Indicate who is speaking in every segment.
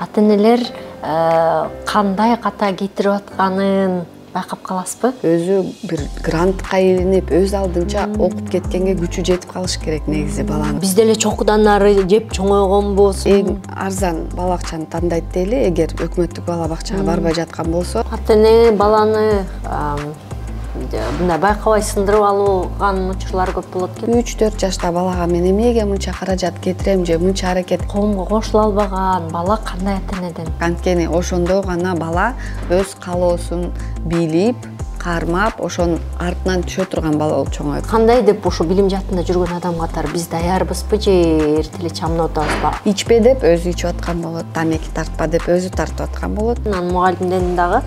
Speaker 1: ата энелер кандай ката кетирип атканын байкап каласызбы?
Speaker 2: Өзү бир грантка илинип, өз алдынча окуп кеткенге күчү жетип калыш керек негизи баланын.
Speaker 1: Биз деле чокудан ары жеп чоңойгонбуз.
Speaker 2: Эң арзан бала бакчаны тандайт дейли, эгер өкмөттүк бала бакчага барбай жаткан болсо.
Speaker 1: Ата эне баланы мындай байкабай сындырып алган учурлар көп болот экен.
Speaker 2: 3-4 жашта балага мен эмнеге мынча каражат кетирем же мынча аракет
Speaker 1: Коомго кошула албаган бала кандай ата энеден?
Speaker 2: Анткени ошондо гана бала өз каалоосун билип, кармап, ошонун артынан түшө турган бала болуп чоңойт.
Speaker 1: Кандай деп ушу билим жаатында жүргөн адам катары биз даярбызбы же эрте эле чамынып атабызбы?
Speaker 2: Ичпе деп өзү ичип аткан болот, тамеки тартпа деп өзү тартып аткан болот.
Speaker 1: Анан мугалимдердин дагы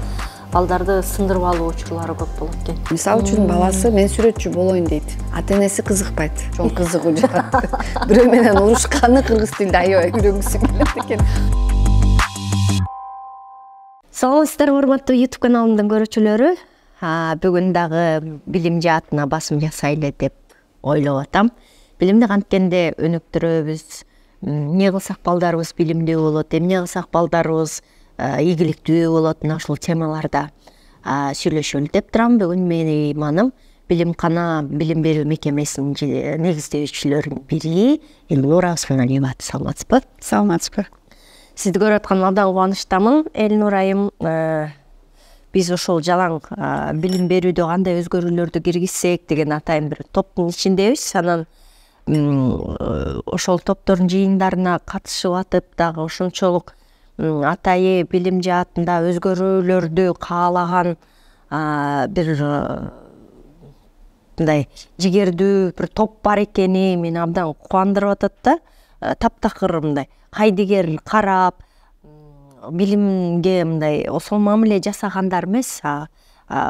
Speaker 1: балдарды сындырып алуу учурлары көп болот экен.
Speaker 2: Мисалы үчүн баласы мен сүрөтчү болоюн дейт. Ата энеси кызыкпайт. Чоң кызыгуу жок. Бирөө менен урушканы кыргыз тилинде аябай үйрөнгүсү келет экен.
Speaker 3: Саламатсыздарбы, урматтуу YouTube каналымдын көрүүчүлөрү. Бүгүн дагы билим жаатына басым жасайлы деп ойлоп атам. Билимди канткенде өнүктүрөбүз. Эмне кылсак балдарыбыз билимдүү болот, эмне кылсак балдарыбыз ийгиликтүү болот, мына ушул темаларда сүйлөшөлү деп турам. Бүгүн менин мейманым Билимкана билим берүү мекемесинин негиздөөчүлөрүнүн бири Элнура Осмоналиева. Саламатсызбы?
Speaker 2: Саламатсызбы.
Speaker 3: Сизди көрүп атканыма абдан кубанычтамын. Элнура айым, биз ошол жалаң билим берүүдө кандай өзгөрүүлөрдү киргизсек деген атайын бир топтун ичиндебиз. Анан ошол топтордун жыйындарына катышып атып дагы ошончолук атайы билим жаатында өзгөрүүлөрдү каалаган бир мындай жигердүү бир топ бар экени мени абдан кубандырып атат да. Таптакыр мындай кайдыгер карап, билимге мындай осол мамиле жасагандар эмес,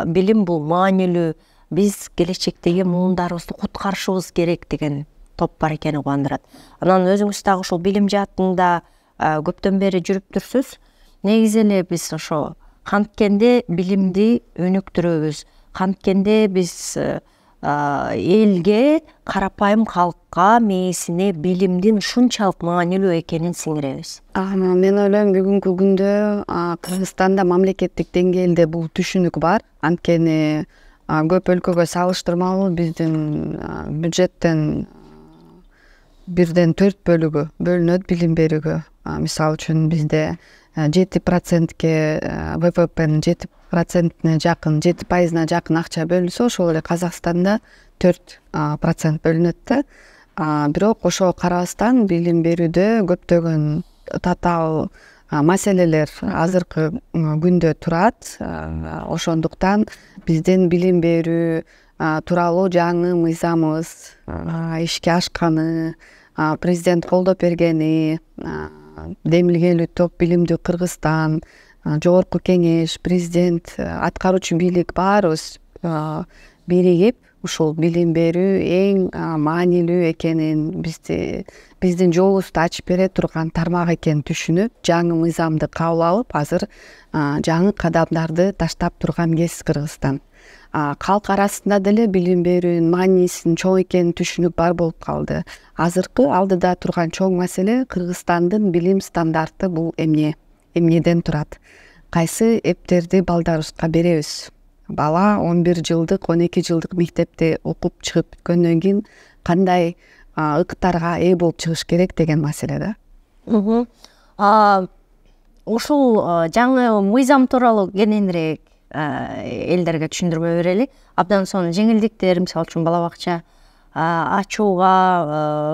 Speaker 3: билим бул маанилүү, биз келечектеги муундарыбызды куткарышыбыз керек деген топ бар экени кубандырат. Анан өзүңүз дагы ошол билим жаатында көптөн бери жүрүп турсуз. Негизи эле биз ошо канткенде билимди өнүктүрөбүз, канткенде биз элге, карапайым калкка, мээсине билимдин ушунчалык маанилүү экенин сиңиребиз.
Speaker 2: Мен ойлойм бүгүнкү күндө Кыргызстанда мамлекеттик деңгээлде бул түшүнүк бар. Анткени көп өлкөгө салыштырмалуу биздин бюджеттен 1/4 бөлүгү бөлүнөт билим берүүгө. Мисалы үчүн бизде 7%ке ВВПнын 7%-не жакын, 7%-на жакын акча бөлүнсө, ошол эле Казакстанда 4% бөлүнөт да. Бирок ошого карабастан билим берүүдө көптөгөн татаал маселелер азыркы күндө турат. Ошондуктан биздин билим берүү тууралуу жаңы мыйзамыбыз ишке ашканы, президент колдоп бергени, демилгелүү топ билимдүү Кыргызстан, жогорку кеңеш, президент, аткаруучу бийлик баарыбыз биригип ушул билим берүү эң маанилүү экенин, биздин жолубузду ачып бере турган тармак экенин түшүнүп, жаңы мыйзамды кабыл алып, азыр жаңы кадамдарды таштап турган кез Кыргызстан. Калк арасында деле билим берүүнүн маанисинин чоң экенин түшүнүк бар болуп калды. Азыркы алдыда турган чоң маселе Кыргызстандын билим стандарты бул эмнеден турат? Кайсы эптерди балдарыбызга беребиз? Бала 11 жылдык, 12 жылдык мектепте окуп чыгып бүткөндөн кийин кандай ыкыктарга ээ болуп чыгыш керек деген маселе да.
Speaker 3: Ушул жаңы мыйзам тууралуу кененирээк элдерге түшүндүрмө берели. Абдан сонун жеңилдиктер, мисалы үчүн бала бакча ачууга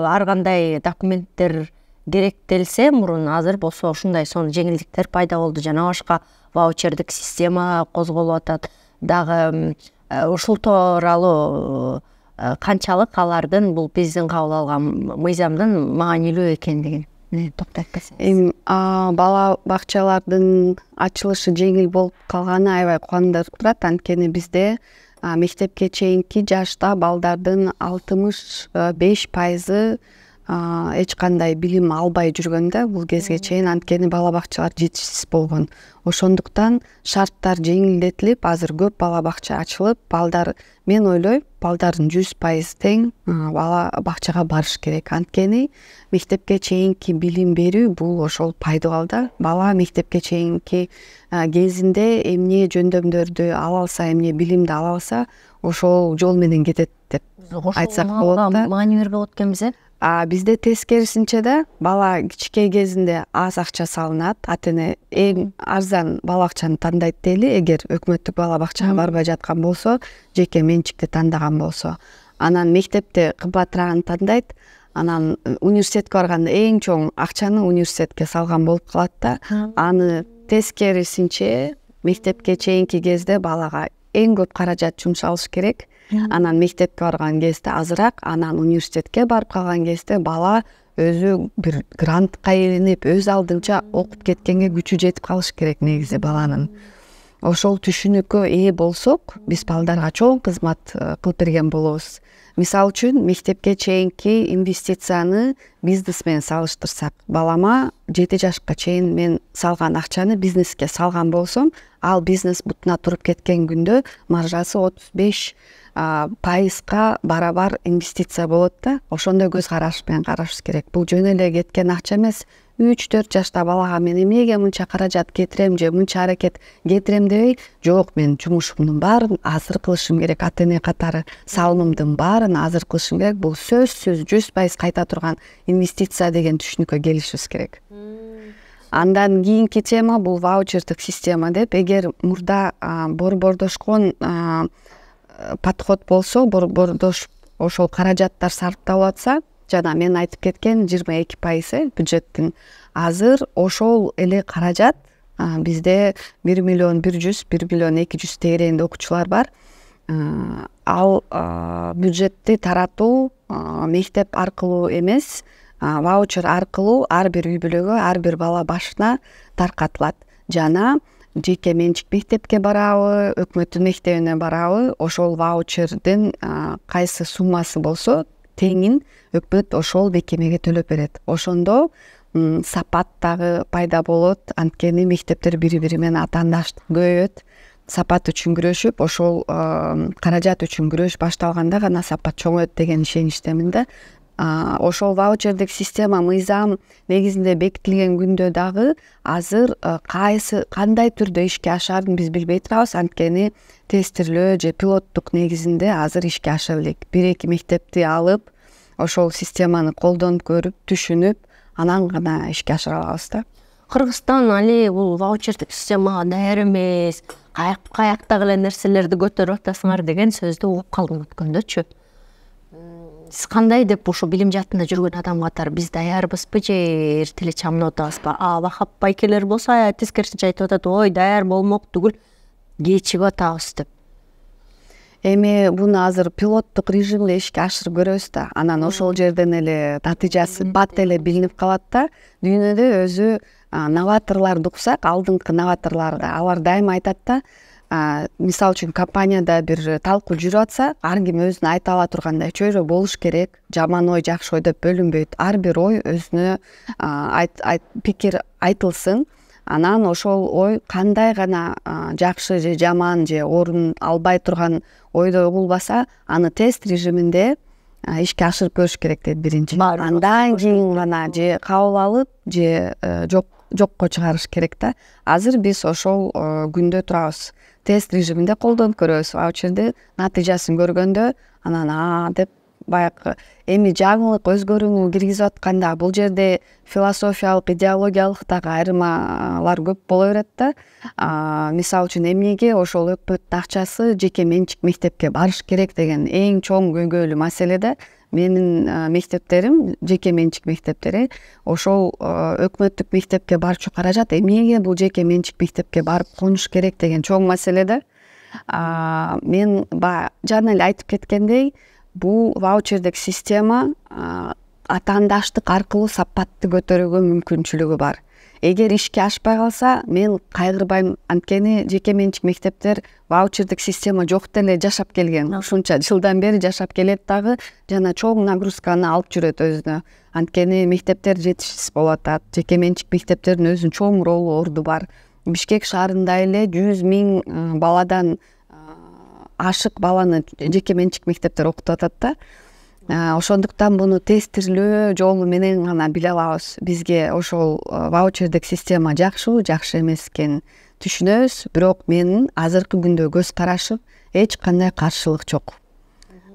Speaker 3: ар кандай документтер керектелсе мурун, азыр болсо ушундай сонун жеңилдиктер пайда болду. Жана башка ваучердик система козголуп атат. Дагы ушул тууралуу канчалык алардын бул биздин кабыл алган мыйзамдын маанилүү экендигин токтойт берсеңиз.
Speaker 2: Бала бакчалардын ачылышы жеңил болуп калганы аябай кубандырып турат. Анткени бизде мектепке чейинки жашта балдардын 65% эч кандай билим албай жүргөн да бул кезге чейин, анткени бала бакчалар жетишсиз болгон. Ошондуктан шарттар жеңилдетилип, азыр көп бала бакча ачылып, балдар, мен ойлойм, балдардын 100% тең бала бакчага барыш керек. Анткени мектепке чейинки билим берүү бул ошол пайдалуу да. Бала мектепке чейинки кезинде эмне жөндөмдөрдү ала алса, эмне билимди ала алса, ошол жол менен кетет деп айтсак болот да.
Speaker 3: Маани бербей коет экенбиз.
Speaker 2: Бизде тескерисинче да, бала кичинекей кезинде аз акча салынат. Ата-эне эң арзан бала бакчаны тандайт дейли, эгер өкмөттүк бала бакчага барбай жаткан болсо, жеке менчикти тандаган болсо. Анан мектепте кымбатыраагын тандайт. Анан университетке барганда эң чоң акчаны университетке салган болуп калат да. Аны тескерисинче мектепке чейинки кезде балага эң көп каражат жумшалыш керек. Анан мектепке барган кезде азыраак, анан университетке барып калган кезде бала өзү бир грантка илинип, өз алдынча окуп кеткенге күчү жетип калыш керек негизи баланын. Ошол түшүнүккө ээ болсок, биз балдарга чоң кызмат кылып берген болобуз. Мисалы үчүн, мектепке чейинки инвестицияны бизнес менен салыштырсак, балама 7 жашка чейин мен салган акчаны бизнеске салган болсом, ал бизнес бутуна туруп кеткен күндө маржасы 35% барабар инвестиция болот да. Ошондой көз караш менен карашыбыз керек. Бул жөн эле кеткен акча эмес. 3-4 жашта балага мен эмнеге мынча каражат кетирем же мынча аракет кетирем дебей, жок, мен жумушумдун баарын азыр кылышым керек, ата-эне катары салымымдын баарын азыр кылышым керек. Бул сөзсүз 100% кайта турган инвестиция деген түшүнүккө келишибиз керек. Андан кийинки тема бул ваучердик система деп. Эгер мурда борбордошкон подход болсо, борбордош ошол каражаттар сарпталып атса, жана мен айтып кеткен 22% бюджеттин, азыр ошол эле каражат бизде 1 миллион 100, 1 миллион 200 тегерегинде окуучулар бар. Ал бюджетти таратуу мектеп аркылуу эмес, ваучер аркылуу ар бир үй бүлөгө, ар бир бала башына таркатылат. Жана жеке менчик мектепке барабы, өкмөттүн мектебине барабы, ошол ваучердин кайсы суммасы болсо теңин өкмөт ошол бекемеге төлөп берет. Ошондо сапат дагы пайда болот, анткени мектептер бири-бири менен атаандаштык көбөйөт. Сапат үчүн күрөшүп, ошол каражат үчүн күрөш башталганда гана сапат чоңоет деген ишеничтемин да. Ошол ваучердик система, мыйзам негизинде бекитилген күндө дагы азыр кандай түрдө ишке ашарын биз билбей турабыз, анткени тестирлөө же пилоттук негизинде азыр ишке ашып элек. 1-2 мектепти алып, ошол системаны колдонуп көрүп, түшүнүп, анан гана ишке ашыра алабыз да.
Speaker 3: Кыргызстан али бул ваучердик системага даяр эмес, каяктагы эле нерселерди көтөрүп атасыңар деген сөздү угуп калдым өткөндөчү. Сиз кандай деп ушу билим жаатында жүргөн адам катары биз даярбызбы же эртеле чамынып атабызбы? Вахап байкелер болсо тескерисинче айтып атат, ой, даяр болмок түгүл, кечигип атабыз деп.
Speaker 2: Эми буну азыр пилоттук режимде ишке ашырып көрөбүз да, анан ошол жерден эле натыйжасы бат эле билинип калат да. Дүйнөдө өзү новаторлорду уксак, алдыңкы новаторлорду алар дайыма айтат да, мисалы үчүн компанияда бир талкуу жүрүп атса, ар ким өзүнө айта ала тургандай чөйрө болуш керек, жаман ой, жакшы ой деп бөлүнбөйт. Ар бир ой өзүнө пикир айтылсын. Анан ошол ой кандай гана жакшы же жаман же орун албай турган ойдо угулбаса, аны тест режиминде ишке ашырып көрүш керек дейт биринчи. Андан кийин гана же кабыл алып, же жокко чыгарыш керек да. Азыр биз ошол күндө турабыз. Тест режиминде колдонуп көрөбүз ваучерди, натыйжасын көргөндө анан деп баягы эми жаңылык өзгөрүүнү киргизип атканда бул жерде философиялык, идеологиялык дагы айырмалар көп боло берет да. Мисалы үчүн эмнеге ошол өкмөттүн акчасы жеке менчик мектепке барыш керек деген эң чоң көйгөйлүү маселе да. Менин мектептерим жеке менчик мектептери, ошол өкмөттүк мектепке барчу каражат эмнеге бул жеке менчик мектепке барып конуш керек деген чоң маселе да. Мен жана эле айтып кеткендей, бул ваучердик система атаандаштык аркылуу сапатты көтөрүүгө мүмкүнчүлүгү бар. эгер ишке ашпай калса мен кайгырбайм, анткени жеке менчик мектептер ваучердик система жок деле жашап келген, ушунча жылдан бери жашап келет дагы, жана чоң нагрузканы алып жүрөт өзүнө. Анткени мектептер жетишсиз болуп атат, жеке менчик мектептердин өзүнүн чоң ролу орду бар. Бишкек шаарында эле 100 000 баладан ашык баланы жеке менчик мектептер окутуп атат да. Ошондуктан буну тестирлөө жолу менен гана биле алабыз. Бизге ошол ваучердик система жакшыбы, жакшы эмес экенин түшүнөбүз, бирок менин азыркы күндө көз карашым эч кандай каршылык жок.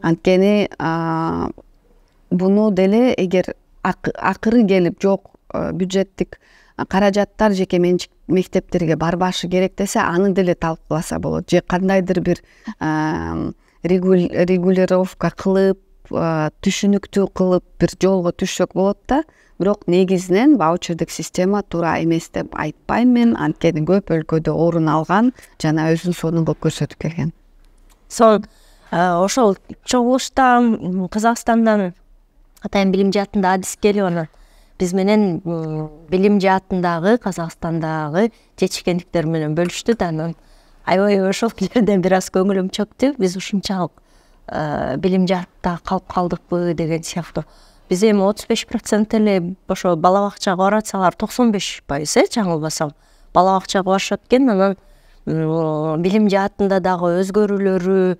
Speaker 2: Анткени буну деле эгер акыры келип жок бюджеттик каражаттар жеке менчик мектептерге барбашы керек десе, аны деле талкууласа болот. Же кандайдыр бир регулировка кылып, түшүнүктүү кылып бир жолго түшсөк болот да. Бирок негизинен ваучердик система туура эмес деп айтпайм мен, анткени көп өлкөдө орун алган жана өзүнүн сонун болуп көрсөтүп келген.
Speaker 3: Ошол чогулушта Казакстандан Атайын билим жаатында адис келип, анан биз менен билим жаатындагы Казакстандагы жетишкендиктер менен бөлүштү да. Анан аябай ошол жерден бир аз көңүлүм чөктү. Биз ушунчалык билим жаатта калып калдыкпы деген сыяктуу. Биз эми 35% эле ошо бала бакчага баратсалар 95% чаңылбасам бала бакчага барышат экен. Анан билим жаатында дагы өзгөрүүлөрү,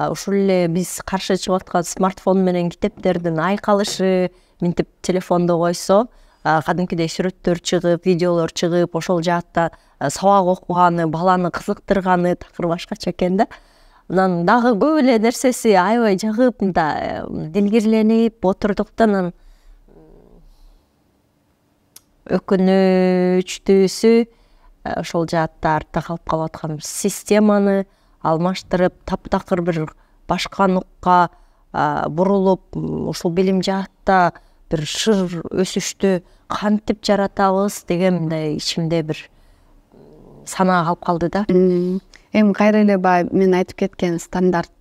Speaker 3: ушул эле биз каршы чыгып аткан смартфон менен китептердин айкалышы, минтип телефондо койсо кадимкидей сүрөттөр чыгып, видеолор чыгып, ошол жаатта сабак окуганы, баланы кызыктырганы такыр башкача экен да. Анан дагы көп эле нерсеси аябай жагып, мындай дилгирленип отурдук да. Анан өкүнүчтүүсү ошол жаатта артта калып калып аткан системаны алмаштырып, таптакыр бир башка нукка бурулуп, ушул билим жаатта бир шыр өсүштү кантип жаратабыз деген мындай ичимде бир санаа калып калды да.
Speaker 2: Эми кайра эле баягы мен айтып кеткен стандарт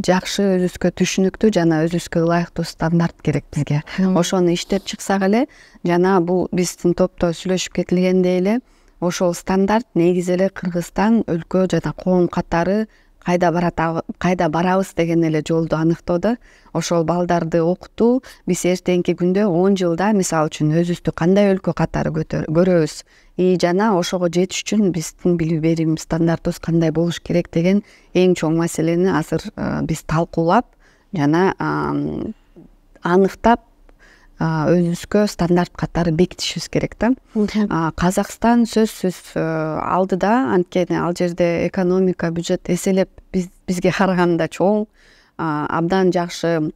Speaker 2: жакшы, өзүбүзгө түшүнүктүү жана өзүбүзгө ылайыктуу стандарт керек бизге. Ошону иштеп чыксак эле, жана бул биздин топто сүйлөшүп кетилгендей эле, ошол стандарт негизи эле Кыргызстан өлкө жана коом катары кайда барабыз деген эле жолду аныктоодо. Ошол балдарды окутуу биз эртеңки күндө 10 жылда мисалы үчүн өзүбүздү кандай өлкө катары көрөбүз, жана ошого жетиш үчүн биздин билим берим стандартыбыз кандай болуш керек деген эң чоң маселени азыр биз талкуулап жана аныктап өзүбүзгө стандарт катары бекитишибиз керек да. Казакстан сөзсүз алдыда, анткени ал жерде экономика, бюджет эселеп бизге караганда чоң, абдан жакшы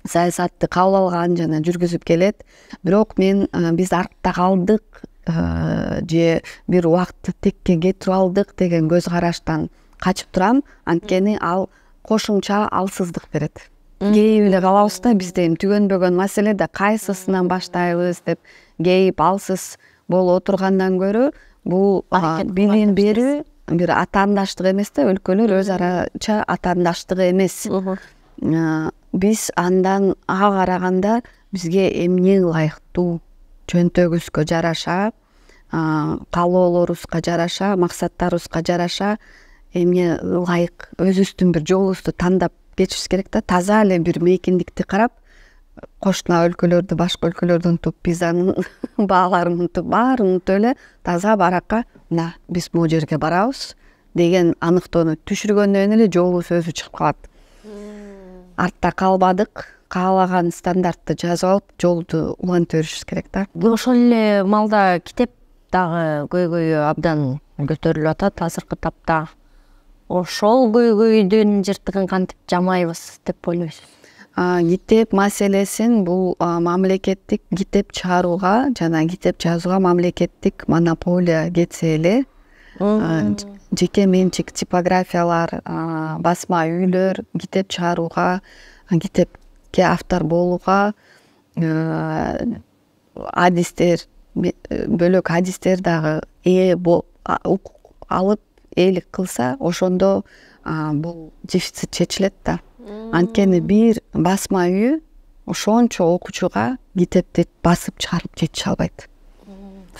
Speaker 2: саясатты кабыл алган жана жүргүзүп келет. Бирок мен биз артта калдык же бир убакытты текке кетирип алдык деген көз караштан качып турам, анткени ал кошумча алсыздык берет. Кейип эле калабыз да, бизде эми түгөнбөгөн маселе да, кайсысынан баштайбыз деп кейип алсыз болуп отургандан көрө, бул билим берүү бир атаандаштык эмес да, өлкөлөр өз арача атаандаштыгы эмес. Биз андан ага караганда бизге эмне ылайыктуу, чөнтөгүбүзгө жараша, каалоолорубузга жараша, максаттарыбызга жараша эмне ылайык, өзүбүздүн бир жолубузду тандап кетишибиз керек да. Таза эле бир мейкиндикти карап, кошуна өлкөлөрдү, башка өлкөлөрдү унутуп, визанын бааларын унутуп, баарын унутуп эле таза баракка мына биз могу жерге барабыз деген аныктоону түшүргөндөн эле жолубуз өзү чыгып калат. Артта калбадык, каалаган стандартты жазып алып, жолду улантып беришибиз керек да.
Speaker 3: Ошол эле маалда китеп дагы көйгөйү абдан көтөрүлүп атат азыркы тапта. Ошол көйгөйдүн жыртыгын кантип жамайбыз деп ойлойсуз?
Speaker 2: Китеп маселесин бул мамлекеттик китеп чыгарууга жана китеп жазууга мамлекеттик монополия кетсе эле, жеке менчик типографиялар, басма үйлөр китеп чыгарууга, китепке автор болууга, адистер, бөлөк адистер дагы алып ээлик кылса, ошондо бул дефицит чечилет да. Анткени бир басма үй ошончо окуучуга китепти басып чыгарып жетише албайт.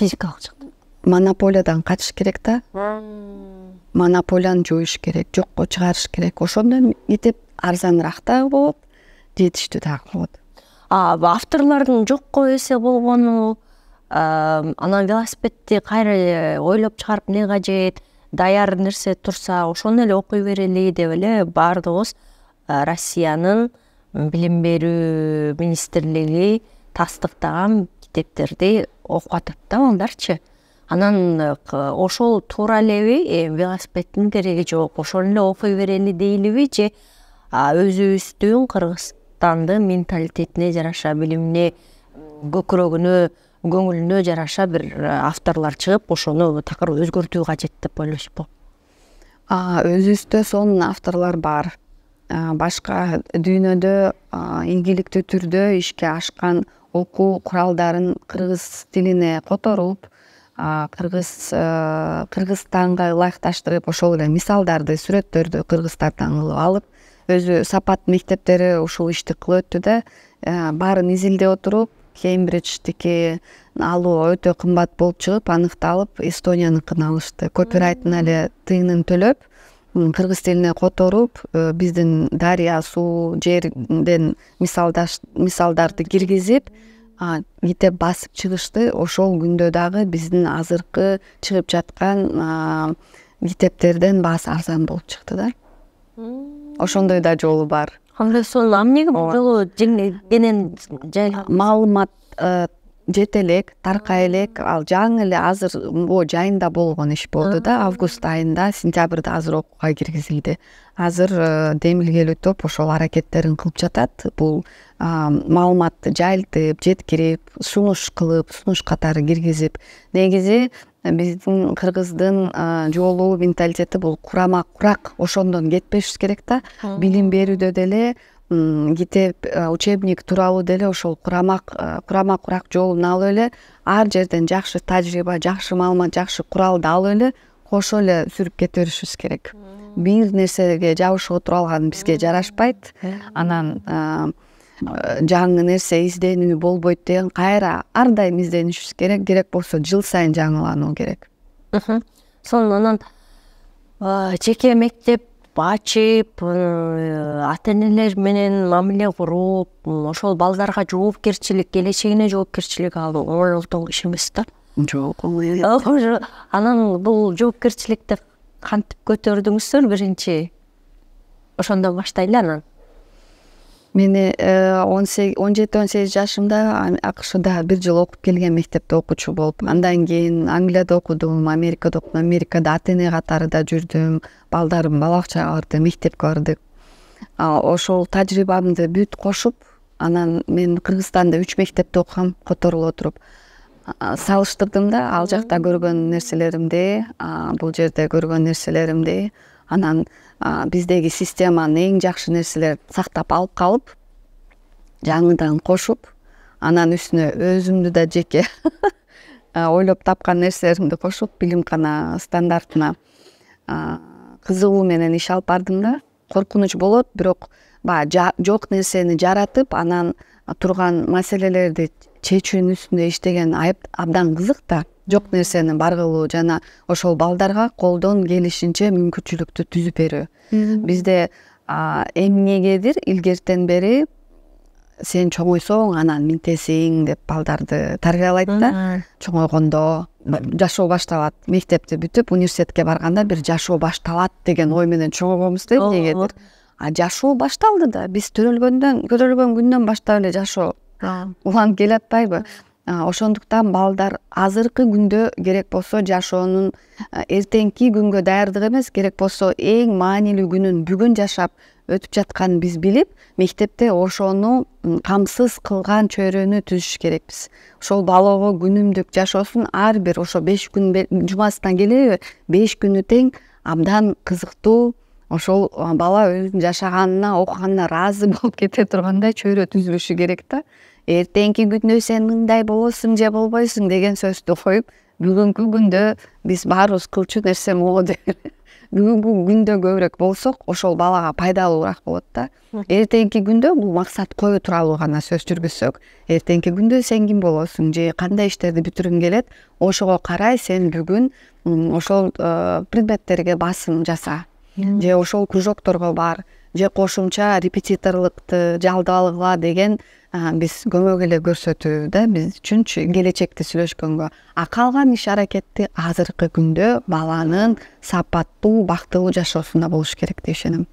Speaker 3: физикалык жактан.
Speaker 2: Монополиядан качыш керек да. Монополияны жоюш керек, жокко чыгарыш керек. Ошондо мектеп арзаныраак дагы болот, жетиштүү дагы болот.
Speaker 3: Авторлордун жокко эсе болгону, анан велосипедти кайра ойлоп чыгарып эмне кажет, даяр нерсе турса ошону эле окуй берели деп эле баардыгыбыз Россиянын билим берүү министрлиги тастыктаган китептерди окуп атат да балдарчы. Анан ошол туура элеби, велосипедтин кереги жок, ошону эле окуй берели дейлиби же өзүбүздүн Кыргызстандын менталитетине жараша, билимине, көкүрөгүнө, көңүлүнө жараша бир авторлор чыгып, ошону такыр өзгөртүү кажет деп ойлойсузбу?
Speaker 2: Өзүбүздө сонун авторлор бар. Башка дүйнөдө ийгиликтүү түрдө ишке ашкан окуу куралдарын кыргыз тилине которуп, Кыргызстанга ылайыкташтырып, ошол эле мисалдарды, сүрөттөрдү кыргыздардан кылып алып, өзү Сапат мектептери ушул ишти кылып өттү да, баарын изилдей отуруп, Кембридждики алуу өтө кымбат болуп чыгып, аныкталып, Эстонияныкын алышты. Копирайтын эле тыйынын төлөп, кыргыз тилине которуп, биздин дарыя, суу, жерден мисалдарды киргизип, китеп басып чыгышты. Ошол күндө дагы биздин азыркы чыгып жаткан китептерден баасы арзан болуп чыкты да. Ошондой да жолу бар.
Speaker 3: Анда сол эмнеге бул жолу кенен жайлап
Speaker 2: Маалымат жете элек, таркай элек, ал жаңы эле азыр могу жайында болгон иш болду да, август айында, сентябрда азыр окууга киргизилди. Азыр демилгелүү топ ошол аракеттерин кылып жатат. Бул маалыматты жайылтып, жеткирип, сунуш кылып, сунуш катары киргизип, негизи биздин кыргыздын жолу, менталитети бул курак, ошондон кетпешибиз керек да. Билим берүүдө деле китеп, учебник тууралуу деле ошол курак жолун алып эле, ар жерден жакшы тажрыйба, жакшы маалымат, жакшы куралды алып эле кошо эле сүрүп кете беришибиз керек. Бир нерсеге жабышып отуруп алган бизге жарашпайт. Анан жаңы нерсе изденүү болбойт деген, кайра ар дайым изденишибиз керек. Керек болсо жыл сайын жаңылануу керек.
Speaker 3: Сонун анан жеке мектеп ачып, ата энелер менен мамиле куруп, ошол балдарга жоопкерчилик, келечегине жоопкерчилик алуу оңой олтон иш эмес да.
Speaker 2: Жок, оңой.
Speaker 3: Анан бул жоопкерчиликти кантип көтөрдүңүздөр биринчи? Ошондон баштайлы анан.
Speaker 2: Мени 17-18 жашымда АКШда бир жыл окуп келген, мектепте окуучу болуп. Андан кийин Англияда окудум, Америкада окудум. Америкада ата эне катарында жүрдүм. Балдарым бала бакчага барды, мектепке бардык. Ошол тажрыйбамды бүт кошуп, анан мен Кыргызстанда 3 мектепте окугам, которулуп отуруп салыштырдым да, ал жакта көргөн нерселеримди, бул жерде көргөн нерселеримди. Анан биздеги системанын эң жакшы нерселерин сактап алып калып, жаңыдан кошуп, анан үстүнө өзүмдү да жеке ойлоп тапкан нерселеримди кошуп, билимкана стандартына кызыгуу менен иш алып бардым да. Коркунуч болот, бирок жок нерсени жаратып, анан турган маселелерди чечүүнүн үстүндө иштеген абдан кызык да. Жок нерсени бар кылуу жана ошол балдарга колдон келишинче мүмкүнчүлүктү түзүп берүү. Бизде эмнегедир илгертен бери сен чоңойсоң анан минтесиң деп балдарды тарбиялайт да. Чоңойгондо жашоо башталат. Мектепти бүтүп университетке барганда бир жашоо башталат деген ой менен чоңойгонбуз да эмнегедир. Жашоо башталды да. Биз көтөрүлгөн күндөн баштап эле жашоо уланып келатпайбы? Ошондуктан балдар азыркы күндө керек болсо жашоонун эртеңки күнгө даярдык эмес, керек болсо эң маанилүү күнүн бүгүн жашап өтүп жатканын биз билип, мектепте ошону камсыз кылган чөйрөнү түзүш керекпиз. Ошол балого күнүмдүк жашоосун ар бир ошо 5 күн жумасынан келеби, 5 күнү тең абдан кызыктуу, ошол бала өзүнүн жашаганына, окуганына ыраазы болуп кете тургандай чөйрө түзүлүшү керек да. Эртеңки күндө сен мындай болосуң же болбойсуң деген сөздү коюп, бүгүнкү күндө биз баарыбыз кылчу нерсе могу деп бүгүнкү күндө көбүрөөк болсок ошол балага пайдалуураак болот да. Эртеңки күндө бул максат коюу тууралуу гана сөз жүргүзсөк, эртеңки күндө сен ким болосуң же кандай иштерди бүтүргүң келет, ошого карай сен бүгүн ошол предметтерге басым жаса, же ошол кружокторго бар, же кошумча репетиторлукту жалдап алгыла деген биз көмөк эле көрсөтүү да биз үчүнчү келечекти сүйлөшкөнгө. А калган иш аракетти азыркы күндө баланын сапаттуу, бактылуу жашоосунда болуш керек деп ишенем.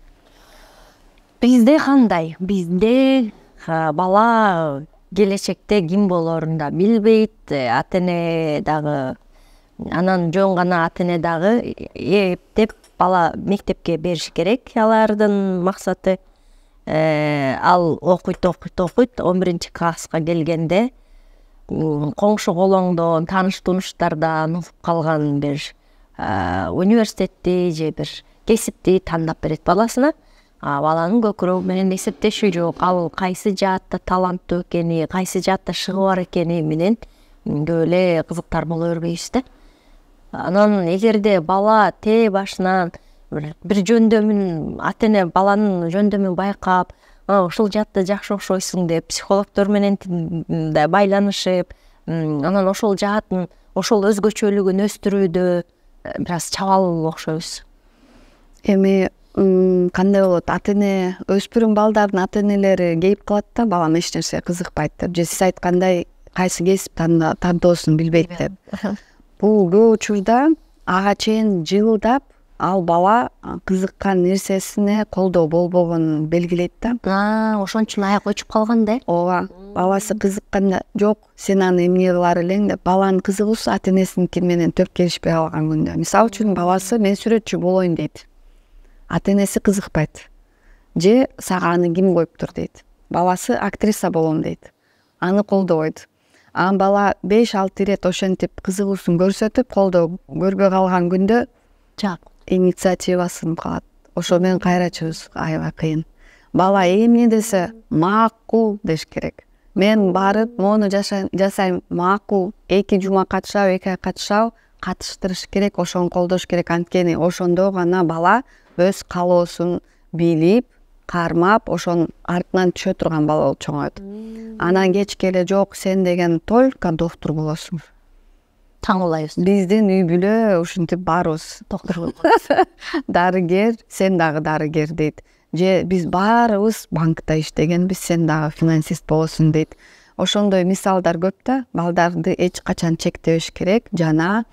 Speaker 3: Бизде кандай? Бизде бала келечекте ким болоорун да билбейт, ата эне дагы анан жөн гана ата эне дагы эптеп бала мектепке бериш керек. Алардын максаты ал окуйт, 11 класска келгенде коңшу колоңдон, тааныш тунуштардан угуп калган бир университетти же бир кесипти тандап берет баласына. Баланын көкүрөгү менен эсептешүү жок. Ал кайсы жаатта таланттуу экени, кайсы жаатта шыгы бар экени менен көп эле кызыктар боло бербейбиз да. Анан эгерде бала тээ башынан бир жөндөмүн, ата эне баланын жөндөмүн байкап, ушул жаатта жакшы окшойсуң деп психологдор менен да байланышып, анан ошол жаатын, ошол өзгөчөлүгүн өстүрүүдө бир аз чабал окшойбуз.
Speaker 2: Эми кандай болот, ата эне өспүрүм балдардын ата энелери кейип калат да, балам эч нерсе кызыкпайт деп, же сиз айткандай кайсы кесип тандоосун билбейт деп. Бул көп учурда ага чейин жылдап ал бала кызыккан нерсесине колдоо болбогонун белгилейт да.
Speaker 3: Ошон үчүн аяк өчүп калган да.
Speaker 2: Ооба, баласы кызыкканда жок, сен аны эмне кылар элең деп, баланын кызыгуусу ата энесиники менен төп келишпей калган күндө. Мисалы үчүн баласы мен сүрөтчү болоюн дейт. Ата энеси кызыкпайт. Же сага аны ким коюптур дейт. Баласы актриса болом дейт. Аны колдобойт. Анан бала 5-6 ирет ошентип кызыгуусун көрсөтүп, колдоо көрбөй калган күндө инициативасын калат. Ошо менен кайрачыбыз аябай кыйын. Бала эмне десе макул деш керек. Мен барып мону жасайм, макул, 2 жума катышабы, 2 ай катышабы, катыштырыш керек, ошону колдош керек. Анткени ошондо гана бала өз калоосун билип, кармап, ошонун артынан түшө турган бала болуп чоңойт. Анан кечке эле жок, сен деген только доктор болосуң.
Speaker 3: Таң улайбыз.
Speaker 2: Биздин үй бүлө ушинтип баарыбыз доктор болобуз. Дарыгер, сен дагы дарыгер дейт. Же биз баарыбыз банкта иштегенбиз, сен дагы финансист болосуң дейт. Ошондой мисалдар көп да. Балдарды эч качан чектебеш керек. Жана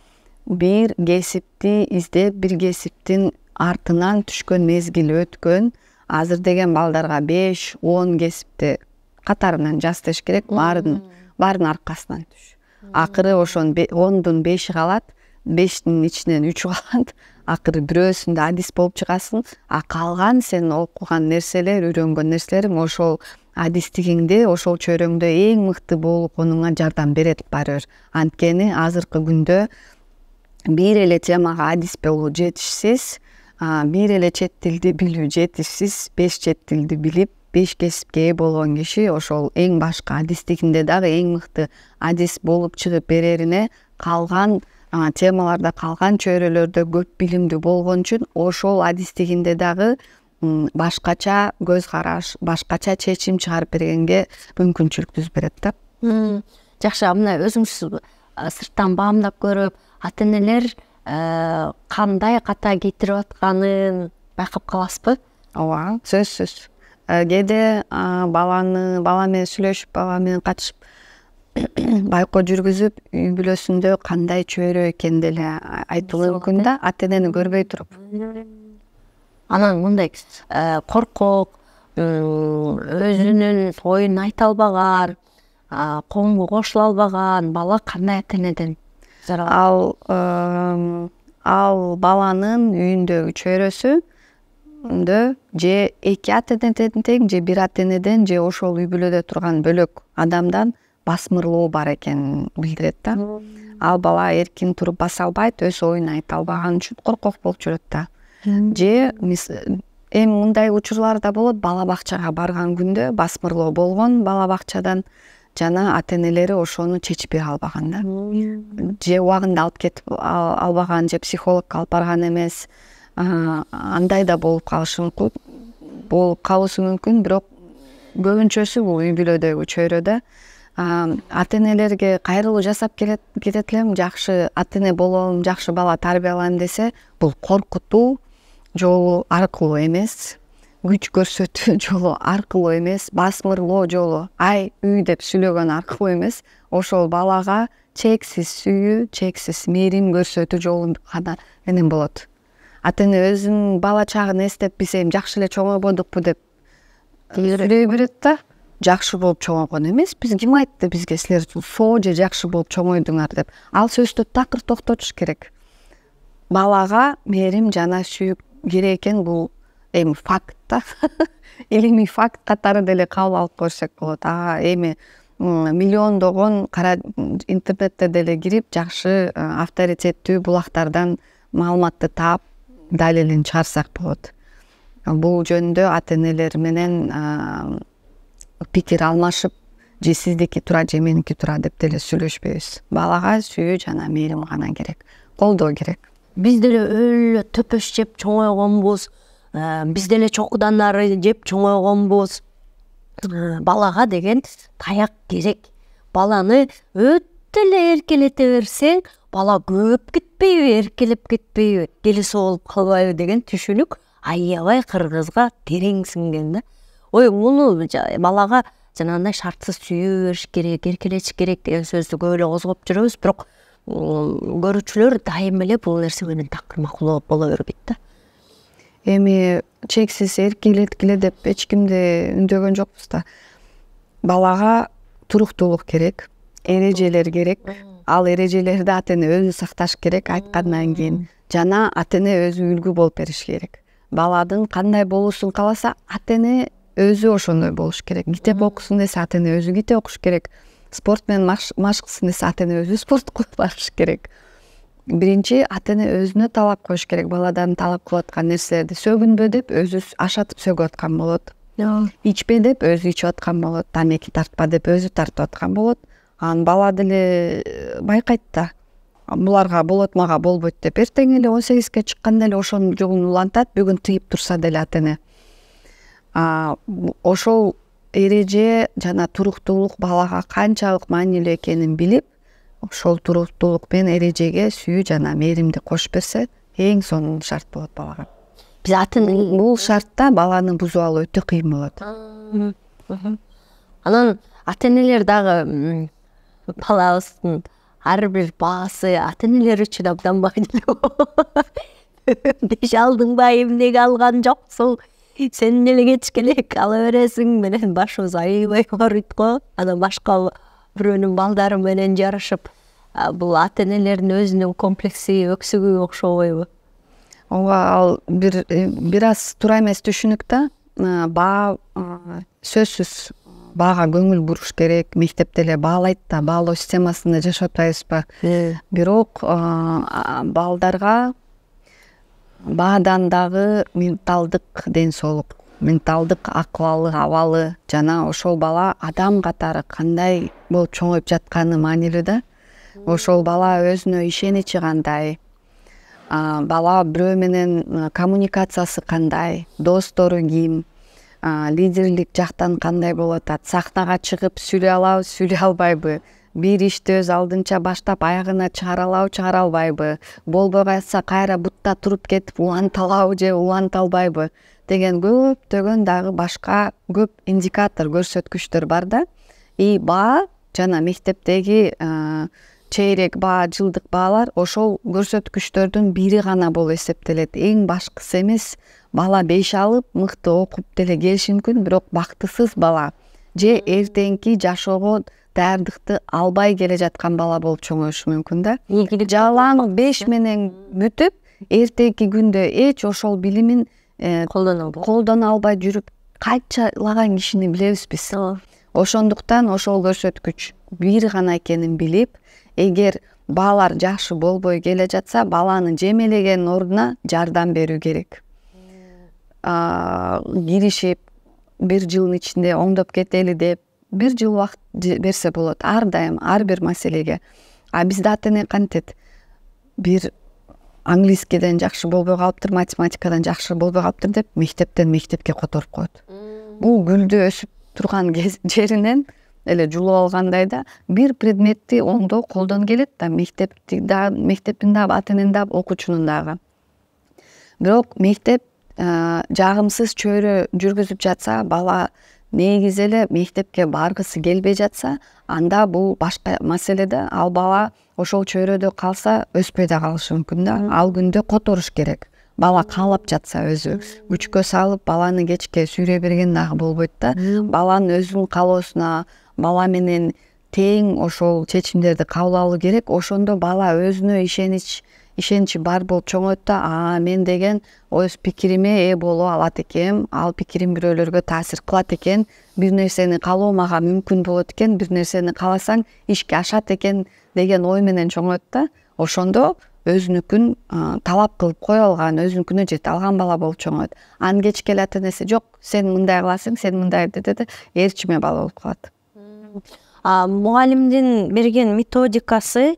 Speaker 2: бир кесипти издеп, бир кесиптин артынан түшкөн мезгил өткөн. Азыр деген балдарга 5-10 кесипти катарынан жаз деш керек. Баарын аркасынан түш. Акыры ошон 10дун 5-и калат, 5тин ичинен 3 калат. Акыры бирөөсүндө адис болуп чыгасың, а калган сен окуган нерселер, үйрөнгөн нерселериң ошол адистигиңди, ошол чөйрөңдө эң мыкты болгонуңа жардам берет барыбир. Анткени азыркы күндө бир эле темага адис болуу жетишсиз, бир эле чет тилди билүү жетишсиз, 5 чет тилди билип, 5 кесипке ээ болгон киши ошол эң башкы адистигинде дагы эң мыкты адис болуп чыгып берерине калган темаларда, калган чөйрөлөрдө көп билимдүү болгон үчүн ошол адистигинде дагы башкача көз караш, башкача чечим чыгарып бергенге мүмкүнчүлүк түзүп берет да.
Speaker 3: Жакшы, мына өзүңүз сырттан баамдап көрүп, ата энелер кандай ката кетирип атканын байкап каласызбы?
Speaker 2: Ооба, сөзсүз. Кээде бала менен сүйлөшүп, бала менен катышып байкоо жүргүзүп, үй бүлөсүндө кандай чөйрө экенди эле айтылуу мүмкүн да, ата энени көрбөй туруп.
Speaker 3: Анан мындай коркок, өзүнүн оюн айта албаган, коңго кошула албаган бала кандай ата энеден
Speaker 2: зарал? Ал баланын үйүндөгү чөйрөсү же 2 ата энеден тең, же 1 ата энеден, же ошол үй бүлөдө турган бөлөк адамдан басмырлоо бар экенин билдирет да. Ал бала эркин туруп баса албайт, өз оюн айта албаган үчүн коркок болуп жүрөт да. Же эми мындай учурлар да болот, бала бакчага барган күндө басмырлоо болгон бала бакчадан, жана ата энелери ошону чечип бере албаган да. Же убагында алып кетип албаган, же психологко алып барган эмес, андай да болуп калышы мүмкүн, бирок көбүнчөсү бул үй бүлөдөгү чөйрөдө ата энелерге кайрылуу жасап кетет элем. Жакшы ата эне болом, жакшы бала тарбиялайм десе, бул коркутуу жолу аркылуу эмес, күч көрсөтүү жолу аркылуу эмес, басмырлоо жолу ай үй деп сүйлөгөн аркылуу эмес, ошол балага чексиз сүйүү, чексиз мээрим көрсөтүү жолу гана менен болот. Ата эне өзүнүн бала чагын эстеп, биз эми жакшы эле чоңойбодукпу деп сүйлөй берет да, жакшы болуп чоңойгон эмес. Биз ким айтты бизге силер соо же жакшы болуп чоңойдуңар деп. Ал сөздү такыр токтотуш керек. Балага мээрим жана сүйүү керек экен, бул эми факт да. Илимий факт катары деле кабыл алып көрсөк болот. Эми миллиондогон кара интернетте деле кирип, жакшы авторитеттүү булактардан маалыматты таап, далилин чыгарсак болот. Бул жөнүндө ата энелер менен пикир алмашып, же сиздики тура, же меники тура деп деле сүйлөшпөйбүз. Балага сүйүү жана мээрим гана керек, колдоо керек.
Speaker 3: Биз деле өлө төпөш жеп чоңойгонбуз, биз деле чокудан ары жеп чоңойгонбуз. Балага деген таяк керек. Баланы өтө эле эркелете берсең, бала көп кетпейби, эркелеп кетпейби, келиси болуп калбайбы деген түшүнүк аябай кыргызга терең сиңген да. Муну балага жанагындай шартсыз сүйүү бериш керек, эркелетиш керек деген сөздү көп эле козгоп жүрөбүз, бирок көрүүчүлөр дайым эле бул нерсе менен такыр макул боло бербейт да.
Speaker 2: Эми чексиз эркелеткиле деп эч кимди үндөгөн жокпуз да. Балага туруктуулук керек, эрежелер керек. Ал эрежелерди ата эне өзү сакташ керек айткандан кийин. Жана ата эне өзү үлгү болуп бериш керек. Баладын кандай болуусун кааласа, ата эне өзү ошондой болуш керек. Китеп окусун десе, ата эне өзү китеп окуш керек. Спорт менен машкысын десе, ата эне өзү спорт кылып барыш керек. Биринчи ата эне өзүнө талап коюш керек. Баладан талап кылып аткан нерселерди сөгүнбө деп өзү ашатып сөгүп аткан болот. Ичпе деп өзү ичип аткан болот. Тамеки тартпа деп өзү тартып аткан болот. Анан бала деле байкайт да. Буларга болот, мага болбойт деп. Эртең эле 18-ке чыкканда эле ошонун жолун улантат. Бүгүн тыйып турса деле ата эне. Ошол эреже жана туруктуулук балага канчалык маанилүү экенин билип, ошол туруктуулук менен эрежеге сүйүү жана мээримди кошуп берсе, эң сонун шарт болот балага.
Speaker 3: Биз ата эне
Speaker 2: бул шартта баланы бузуп алуу өтө кыйын болот.
Speaker 3: Анан ата энелер дагы балабыздын ар бир баасы ата энелер үчүн абдан маанилүү. Беш алдыңбы, эмнеге алган жоксуң, сен эле кечкелек ала бересиң менен башыбыз аябай ооруйт го. Анан башка бирөөнүн балдары менен жарышып, бул ата энелердин өзүнүн комплекси, өксүгү окшобойбу?
Speaker 2: Ооба, ал бир аз туура эмес түшүнүк да. Баа сөзсүз баага көңүл буруш керек. Мектепте эле баалайт да, баалоо системасында жашап атпайбызбы? Бирок балдарга баадан дагы менталдык ден соолук, менталдык акыл абалы жана ошол бала адам катары кандай болуп чоңоюп жатканы маанилүү да. Ошол бала өзүнө ишеничи кандай, бала бирөө менен коммуникациясы кандай, достору ким, лидерлик жактан кандай болуп атат, сахнага чыгып сүйлөй алабы, сүйлөй албайбы, бир ишти өз алдынча баштап аягына чыгара алабы, чыгара албайбы, болбой калса кайра бутта туруп кетип уланта алабы же уланта албайбы деген көптөгөн дагы башка көп индикатор, көрсөткүчтөр бар да. Баа жана мектептеги чейрек баа, жылдык баалар ошол көрсөткүчтөрдүн бири гана болуп эсептелет. Эң башкысы эмес. Бала 5 алып, мыкты окуп деле келиши мүмкүн, бирок бактысыз бала же эртеңки жашоого даярдыкты албай келе жаткан бала болуп чоңоюшу мүмкүн да. Жалаң 5 менен бүтүп, эртеңки күндө эч ошол билимин колдоно албай жүрүп кайчалаган кишини билебиз биз. Ошондуктан ошол көрсөткүч бир гана экенин билип, эгер баалар жакшы болбой келе жатса, баланы жемелегенин ордуна жардам берүү керек. Киришип, бир жылдын ичинде оңдоп кетели деп, бир жыл убакыт берсе болот. Ар дайым, ар бир маселеге. Бизде ата эне кантет? Бир английскийден жакшы болбой калыптыр, математикадан жакшы болбой калыптыр деп мектептен мектепке которуп коет. Бул гүлдү өсүп турган жеринен эле жулуп алгандай да бир предметти оңдоо колдон келет да, мектептин дагы ата эненин дагы окуучунун дагы. Бирок мектеп жагымсыз чөйрө жүргүзүп жатса, бала негизи эле мектепке баргысы келбей жатса, анда бул башка маселе да. Ал бала ошол чөйрөдө калса өспөй да калышы мүмкүн да. Ал күндө которуш керек. Бала каалап жатса өзү күчкө салып баланы кечке сүйрөй берген дагы болбойт да. Баланын өзүнүн каалоосуна, бала менен тең ошол чечимдерди кабыл алуу керек. Ошондо бала өзүнө ишеничи бар болуп чоңойт да, мен деген өз пикириме ээ боло алат экенм, ал пикирим бирөөлөргө таасир кылат экен, бир нерсени каалоо мага мүмкүн болот экен, бир нерсени кааласаң ишке ашат экен деген ой менен чоңойт да. Ошондо өзүнүкүн талап кылып кое алган, өзүнүкүнө жете алган бала болуп чоңойт. Анын кечке эле ата энеси жок, сен мындай кыласың, сен мындай деди, ээрчиме бала болуп калат.
Speaker 3: Мугалимдин берген методикасы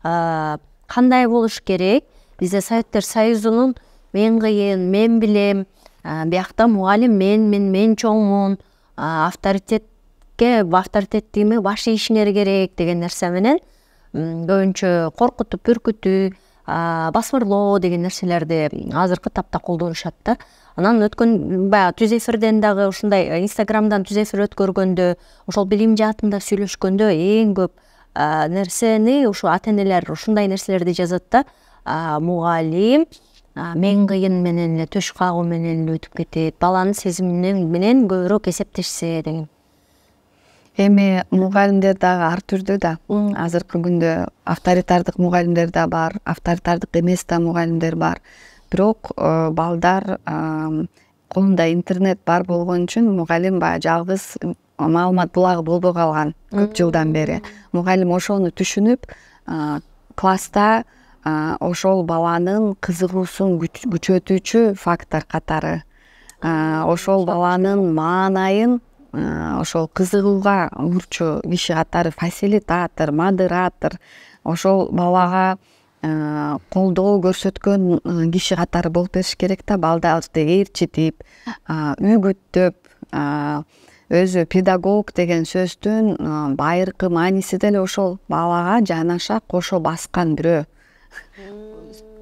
Speaker 3: кандай болуш керек? Бизде Советтер Союзунун мен кыйын, мен билем, биякта мугалим мен чоңмун, авторитеттигиме баш ийишиңер керек деген нерсе менен көбүнчө коркутуп, үркүтүү, басмырлоо деген нерселерди азыркы тапта колдонушат да. Анан өткөн баягы түз эфирден дагы ушундай Инстаграмдан түз эфир өткөргөндө, ошол билим жаатында сүйлөшкөндө эң көп нерсени ушу ата энелер ушундай нерселерди жазат да. Мугалим мен кыйын менен эле, төш кагуу менен эле өтүп кетет, баланын сезими менен көбүрөөк эсептешсе деген.
Speaker 2: Эми мугалимдер дагы ар түрдүү да. Азыркы күндө авторитардык мугалимдер да бар, авторитардык эмес да мугалимдер бар. Бирок балдар колунда интернет бар болгон үчүн мугалим баягы жалгыз маалымат булагы болбой калган көп жылдан бери. Мугалим ошону түшүнүп, класста ошол баланын кызыгуусун күчөтүүчү фактор катары, ошол баланын маанайын ошол кызыгууга урчу киши катары фасилитатор, модератор, ошол балага колдоо көрсөткөн киши катары болуп бериш керек да. Балдарды ээрчитип, үгүттөп, өзү педагог деген сөздүн байыркы мааниси деле ошол балага жанаша кошо баскан бирөө,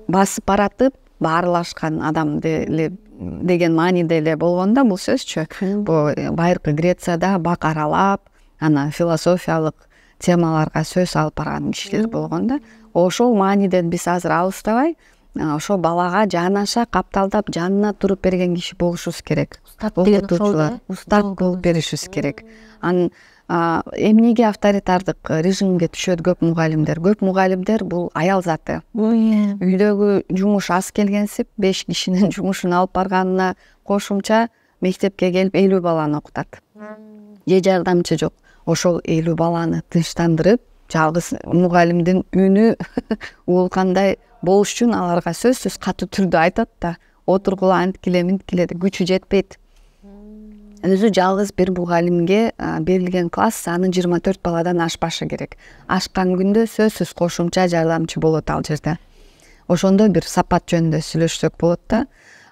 Speaker 2: басып баратып баарлашкан адам деген мааниде эле болгон да бул сөзчү. Бул байыркы Грецияда бак аралап, анан философиялык темаларга сөз алып барган кишилер болгон да. Ошол мааниден биз азыр алыстабай, ошол балага жанаша капталдап жанына туруп берген киши болушубуз керек. Окутуучулар устат болуп беришибиз керек. Анан эмнеге авторитардык режимге түшөт көп мугалимдер? Көп мугалимдер бул аял заты. Үйдөгү жумуш аз келгенсип 5 кишинин жумушун алып барганына кошумча мектепке келип 50 баланы окутат. Же жардамчы жок. Ошол 50 баланы тынчтандырып, жалгыз мугалимдин үнү угулгандай болуш үчүн аларга сөзсүз катуу түрдө айтат да, отургула анткиле минткиле, күчү жетпейт. Өзү жалгыз бир мугалимге берилген класс саны 24 баладан ашпашы керек. Ашкан күндө сөзсүз кошумча жардамчы болот ал жерде. Ошондо бир сапат жөнүндө сүйлөшсөк болот да.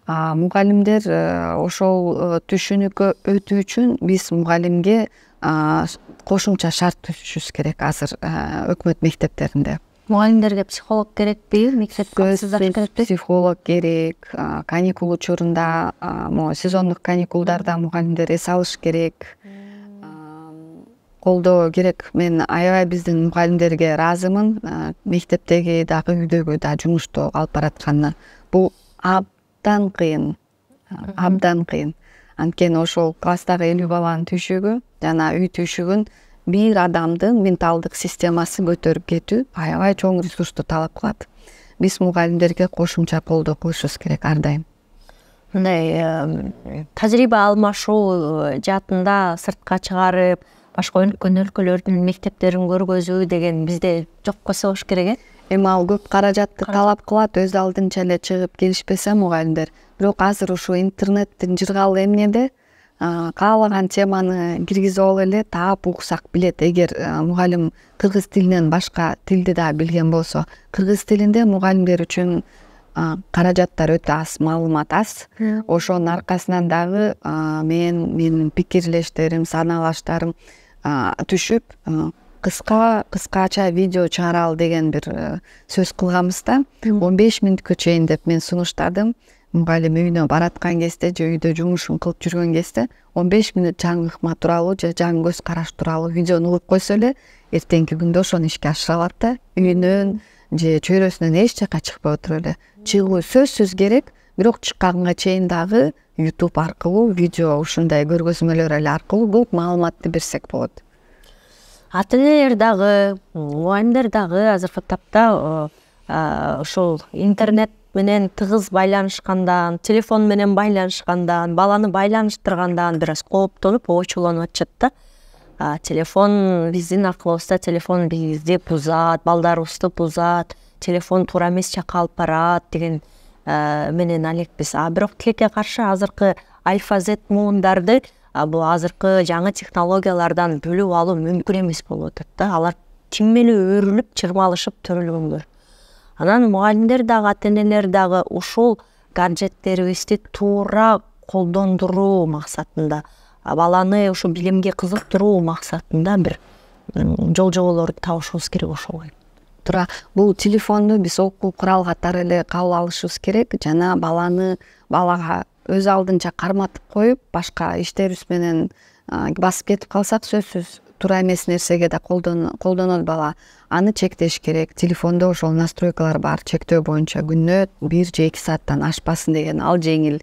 Speaker 2: Мугалимдер ошол түшүнүккө өтүү үчүн биз мугалимге кошумча шарт түзүшүбүз керек азыр өкмөт мектептеринде.
Speaker 3: Мугалимдерге психолог керекпи? Мектепке
Speaker 2: психолог керек. Каникул учурунда, сезондук каникулдарда мугалимдер эс алыш керек. Колдоо керек. Мен аябай биздин мугалимдерге ыраазымын. Мектептеги дагы үйдөгү да жумушту алып баратканына. Бул абдан кыйын. Абдан кыйын. Анткени ошол класстагы 50 баланын түйшүгү жана үй түйшүгүн бир адамдын менталдык системасын көтөрүп кетүү аябай чоң ресурсту талап кылат. Биз мугалимдерге кошумча колдоо кылышыбыз керек ар дайым.
Speaker 3: Мындай тажрыйба алмашуу жаатында сыртка чыгарып, башка өнүккөн өлкөлөрдүн мектептерин көргөзүү деген бизде жокко согуш керек.
Speaker 2: Эми ал көп каражатты талап кылат, өз алдынча эле чыгып келишпесе мугалимдер. Бирок азыр ушу интернеттин жыргалы эмнеде каалаган теманы киргизип алып эле таап уксак билет. Эгер мугалим кыргыз тилинен башка тилди да билген болсо, кыргыз тилинде мугалимдер үчүн каражаттар өтө аз, маалымат аз. Ошонун аркасынан дагы менин пикирлештерим, саналаштарым түшүп, кыскача видео чыгаралы деген бир сөз кылганбыз да. 15 мүнөткө чейин деп мен сунуштадым. Мугалим үйүнө бараткан кезде же үйдө жумушун кылып жүргөн кезде 15 мүнөт жаңы ыкма тууралуу же жаңы көз караш тууралуу видеону угуп койсо эле эртеңки күндө ошону ишке ашыра алат да. Үйүнөн же чөйрөсүнөн эч жака чыкпай отуруп эле. Чыгуу сөзсүз керек, бирок чыкканга чейин дагы YouTube аркылуу видео ушундай көргөзмөлөр эле аркылуу көп маалыматты берсек болот.
Speaker 3: Ата-энелер дагы, мугалимдер дагы азыркы тапта ошол интернет менен тыгыз байланышкандан, телефон менен байланышкандан, баланы байланыштыргандан бир аз кооптонуп, очулонуп атышат да. Телефон биздин акылыбызда, телефон бизди бузат, балдарыбызды бузат, телефон туура эмес жакка алып барат деген менен алекпиз. Бирок тилекке каршы азыркы альфа Z муундарды бул азыркы жаңы технологиялардан бөлүп алуу мүмкүн эмес болуп атат да. Алар тиммели өрүлүп, чырмалышып төрөлгөнгөр. Анан мугалимдер дагы, ата-энелер дагы ушул гаджеттерибизди туура колдондуруу максатында, баланы ушу билимге кызыктыруу максатында бир жол жоболорду табышыбыз керек ошого.
Speaker 2: Туура, бул телефонду биз окуу курал катары эле кабыл алышыбыз керек жана балага өз алдынча карматып коюп, башка иштерибиз менен басып кетип калсак, сөзсүз туура эмес нерсеге да колдонот бала. Аны чектеш керек. Телефондо ошол настройкалар бар, чектөө боюнча күнүнө 1 же 2 сааттан ашпасын деген, ал жеңил.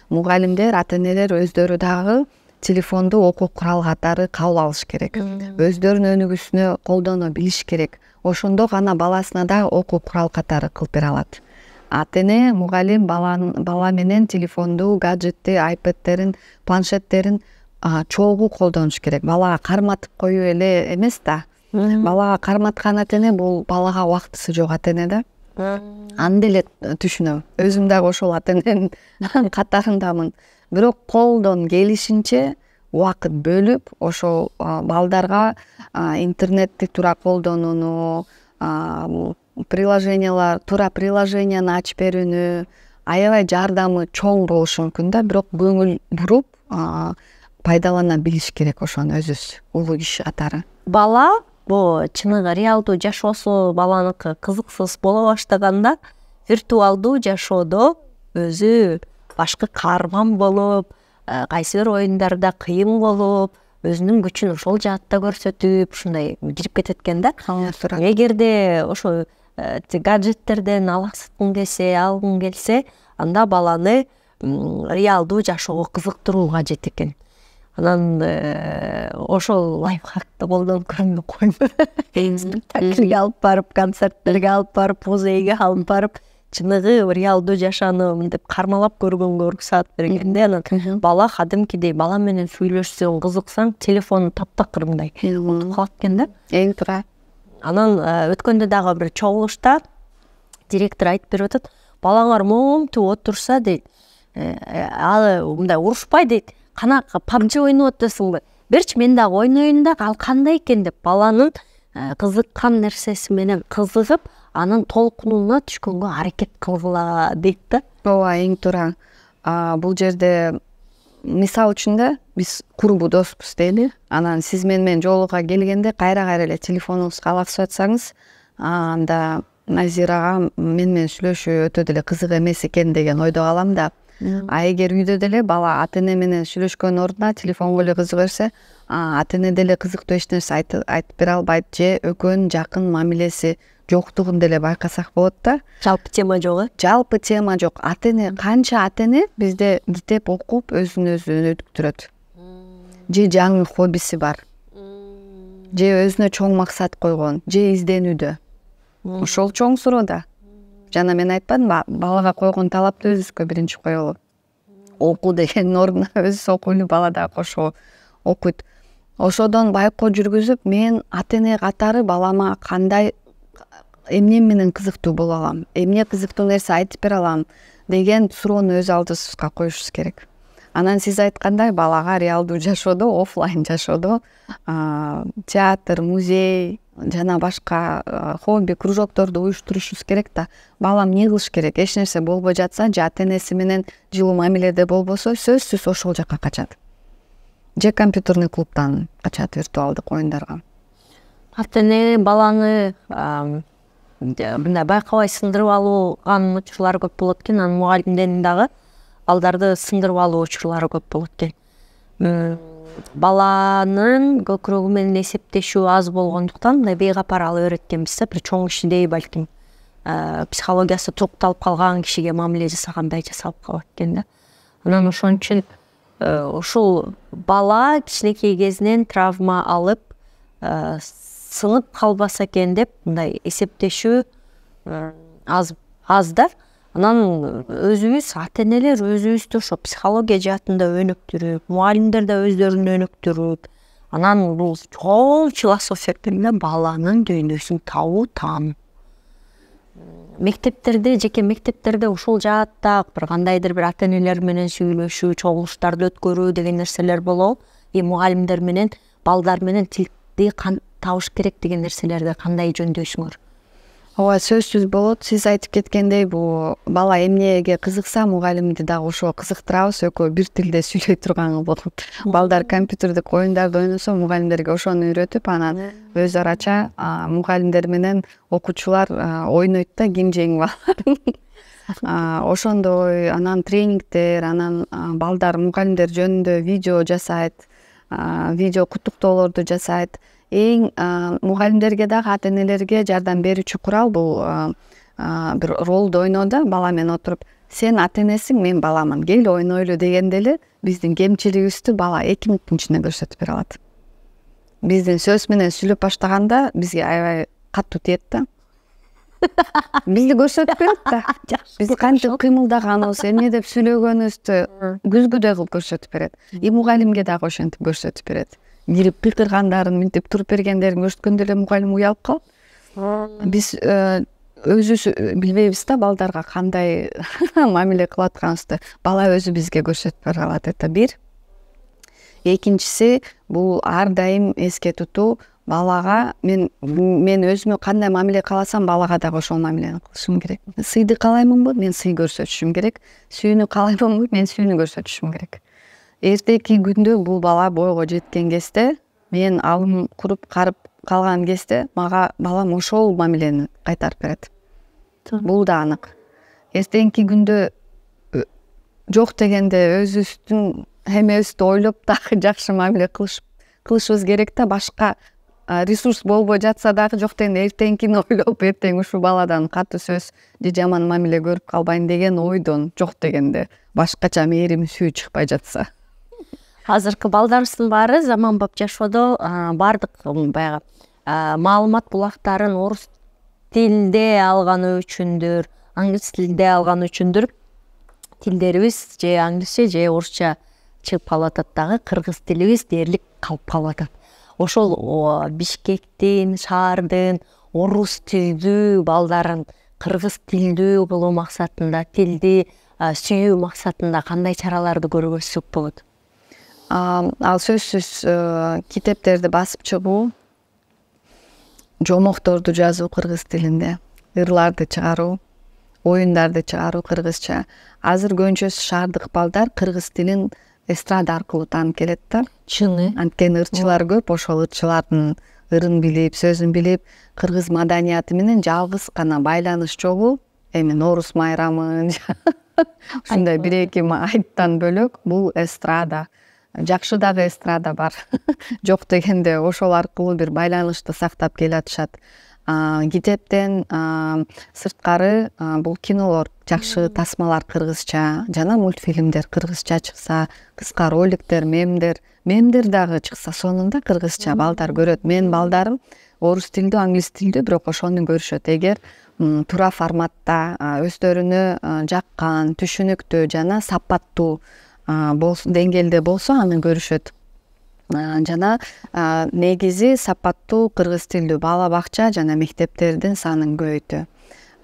Speaker 2: Мугалимдер, ата-энелер өздөрү дагы телефонду окуу курал катары кабыл алыш керек. Өздөрүнүн өнүгүүсүнө колдоно билиш керек. Ошондо гана баласына да окуу курал катары кылып бере алат. Ата-эне, мугалим бала менен телефонду, гаджетти, айпэдтерин, планшеттерин чогуу колдонуш керек. Балага карматып коюу эле эмес да. Балага карматкан ата-эне бул балага убактысы жок ата-эне да. Аны деле түшүнөм. Өзүм дагы ошол ата-эненин катарындамын. Бирок колдон келишинче убакыт бөлүп, ошол балдарга интернетти туура колдонууну, туура приложенияны ачып берүүнү, аябай жардамы чоң болушу мүмкүн да. Бирок көңүл буруп пайдалана билиш керек ошону өзүбүз улуу киши катары.
Speaker 3: Бала бул чыныгы реалдуу жашоосу баланыкы кызыксыз боло баштаганда, виртуалдуу жашоодо өзү башкы каарман болуп, кайсы бир оюндарда кыйын болуп, өзүнүн күчүн ошол жаатта көрсөтүп, ушундай кирип кетет экен да. Эгерде ошо гаджеттерден алаксыткың келсе, анда баланы реалдуу жашоого кызыктыруу кажет экен. Анан ошол лайфхакты колдонуп көрмөй коймо. Спектакльге алып барып, концерттерге алып барып, музейге алып барып, чыныгы реалдуу жашоону мынтип кармалап көргөнгө уруксаат бергенде, анан бала кадимкидей бала менен сүйлөшсөң, кызыксаң, телефону таптакырыңдай утуп калат экен да.
Speaker 2: Эң туура.
Speaker 3: Анан өткөндө дагы бир чогулушта директор айтып берип атат, балаңар момунтип отурса дейт, ал мындай урушпай дейт, кана PUBG ойноп атасыңбы? Берчи мен дагы ойноюн да, ал кандай экен деп баланын кызыккан нерсеси менен кызыгып, анын толкунуна түшкөнгө аракет кылгыла дейт да.
Speaker 2: Ооба, эң туура. Бул жерде мисал үчүн да биз курбу доспуз дейли. Анан сиз менен жолуга келгенде кайра эле телефонуңузга алаксып атсаңыз, анда Назирага менен сүйлөшүү өтө деле кызык эмес экен деген ойдо калам да. Эгер үйдө деле бала ата-эне менен сүйлөшкөн ордуна телефонго эле кызыга берсе, ата-эне деле кызыктуу эч нерсе айтып бере албайт же экөөнүн жакын мамилеси жоктугун деле байкасак болот да.
Speaker 3: Жалпы тема жок.
Speaker 2: Жалпы тема жок. Ата-эне канча ата-эне бизде китеп окуп өзүн өзү өнүктүрөт. Же жаңы хоббиси бар. Же өзүнө чоң максат койгон, же изденүүдө. Ошол чоң суроо да. Жана мен айтпадымбы, балага койгон талапты өзүбүзгө биринчи коелу. Окуу деген ордуна өзүбүз окуйлу, бала да кошо окуйт. Ошодон байкоо жүргүзүп, мен ата-эне катары балама кандай эмне менен кызыктуу боло алам, эмне кызыктуу нерсе айтып бере алам деген суроону өз алдыбызга коюшубуз керек. Анан сиз айткандай балага реалдуу жашоодо, офлайн жашоодо театр, музей, жана башка хобби кружокторду уюштурушубуз керек да. Балам эмне кылыш керек? Эч нерсе болбой жатса же ата энеси менен жылуу мамиледе болбосо сөзсүз ошол жака качат. Же компьютерный клубдан качат виртуалдык оюндарга.
Speaker 1: Ата эне баланы мындай байкабай сындырып алган учурлар көп болот экен. Анан мугалимдердин дагы балдарды сындырып алуу учурлары көп болот экен. Баланын көкүрөгү менен эсептешүү аз болгондуктан мындай бейкапар алып өйрөткөнбүз да, бир чоң кишидей балким психологиясы турукталып калган кишиге мамиле жасагандай жасалып калат экен да. Анан ошон үчүн ушул бала кичинекей кезинен травма алып сынып калбаса экен деп мындай эсептешүү аз да. Анан өзүбүз ата энелер өзүбүздү ошо психология жаатында өнүктүрүп, мугалимдер да өздөрүн өнүктүрүп, анан бул чоң философия экен да, баланын дүйнөсүн табуу, таануу. Мектептерде, жеке мектептерде ушул жаатта бир кандайдыр бир ата энелер менен сүйлөшүү, чогулуштарды өткөрүү деген нерселер болобу? Мугалимдер менен балдар менен тилди табыш керек деген нерселерди кандай жөндөйсүңөр?
Speaker 2: Ооба, сөзсүз болот. Сиз айтып кеткендей, бул бала эмнеге кызыкса, мугалимди дагы ошо кызыктырабыз, экөө бир тилде сүйлөй турганы болот. Балдар компьютердик оюндарды ойносо, мугалимдерге ошону үйрөтүп, анан өз арача мугалимдер менен окуучулар ойнойт да, ким жеңип аларын. Ошондой, анан тренингдер, анан балдар мугалимдер жөнүндө видео жасайт, видео куттуктоолорду жасайт. Эң мугалимдерге дагы ата энелерге жардам берүүчү курал бул бир ролду ойноодо бала менен отуруп, сен ата энесиң, мен баламын, кел ойнойлу дегенде эле биздин кемчилигибизди бала 2 мүнөттүн ичинде көрсөтүп бере алат. Биздин сөз менен сүйлөп баштаганда бизге аябай катуу тиет да. Бизди көрсөтүп берет да. Биз кантип кыймылдаганыбыз, эмне деп сүйлөгөнүбүздү күзгүдөй кылып көрсөтүп берет. Мугалимге дагы ошентип көрсөтүп берет. Кирип кыйкыргандарын, мынтип туруп бергендерин көрсөткөндө эле мугалим уялып калат. Биз өзүбүз билбейбиз да балдарга кандай мамиле кылып атканыбызды. Бала өзү бизге көрсөтүп бере алат. Это бир. Экинчиси, бул ар дайым эске тутуу, балага мен өзүмө кандай мамиле кааласам, балага дагы ошол мамилени кылышым керек. Сыйды каалаймынбы, мен сый көрсөтүшүм керек. Сүйүүнү каалаймынбы, мен сүйүүнү көрсөтүшүм керек. Эртеки күндө бул бала бойго жеткен кезде, мен алым куруп карып калган кезде, мага балам ошол мамилени кайтарып берет. Бул да анык. Эртеңки күндө жок дегенде өзүбүздүн эмебизди ойлоп дагы жакшы мамиле кылышыбыз керек да, башка ресурс болбой жатса дагы жок дегенде эртеңкини ойлоп, эртең ушул баладан катуу сөз же жаман мамиле көрүп калбайын деген ойдон, жок дегенде башкача мээрим сүйүү чыкпай жатса.
Speaker 1: Азыркы балдарыбыздын баары заманбап жашоодо бардык баягы маалымат булактарын орус тилинде алганы үчүндүр, англис тилинде алганы үчүндүр тилдерибиз же англисче же орусча чыгып калып атат дагы, кыргыз тилибиз дээрлик калып калып атат. Ошол Бишкектин, шаардын орус тилдүү балдарын кыргыз тилдүү кылуу максатында, тилди сүйүү максатында кандай чараларды көргөзсөк болот?
Speaker 2: Ал сөзсүз китептерди басып чыгуу, жомокторду жазуу кыргыз тилинде, ырларды чыгаруу, оюндарды чыгаруу кыргызча. Азыр көбүнчөсү шаардык балдар кыргыз тилин эстрада аркылуу таанып келет да.
Speaker 1: Чыны.
Speaker 2: Анткени ырчылар көп, ошол ырчылардын ырын билип, сөзүн билип, кыргыз маданияты менен жалгыз гана байланыш жолу эми Нооруз майрамы, ушундай бир-эки айттан бөлөк бул эстрада. Жакшы дагы эстрада бар. Жок дегенде ошол аркылуу бир байланышты сактап келатышат. Китептен сырткары бул кинолор, жакшы тасмалар кыргызча, жана мультфильмдер кыргызча чыкса, кыска роликтер, мемдер дагы чыкса, сонунда кыргызча балдар көрөт. Менин балдарым орус тилдүү, англис тилдүү, бирок ошону көрүшөт. Эгер туура форматта өздөрүнө жаккан, түшүнүктүү жана сапаттуу деңгээлде болсо аны көрүшөт. Жана негизи сапаттуу кыргыз тилдүү бала бакча жана мектептердин санын көбөйтүү.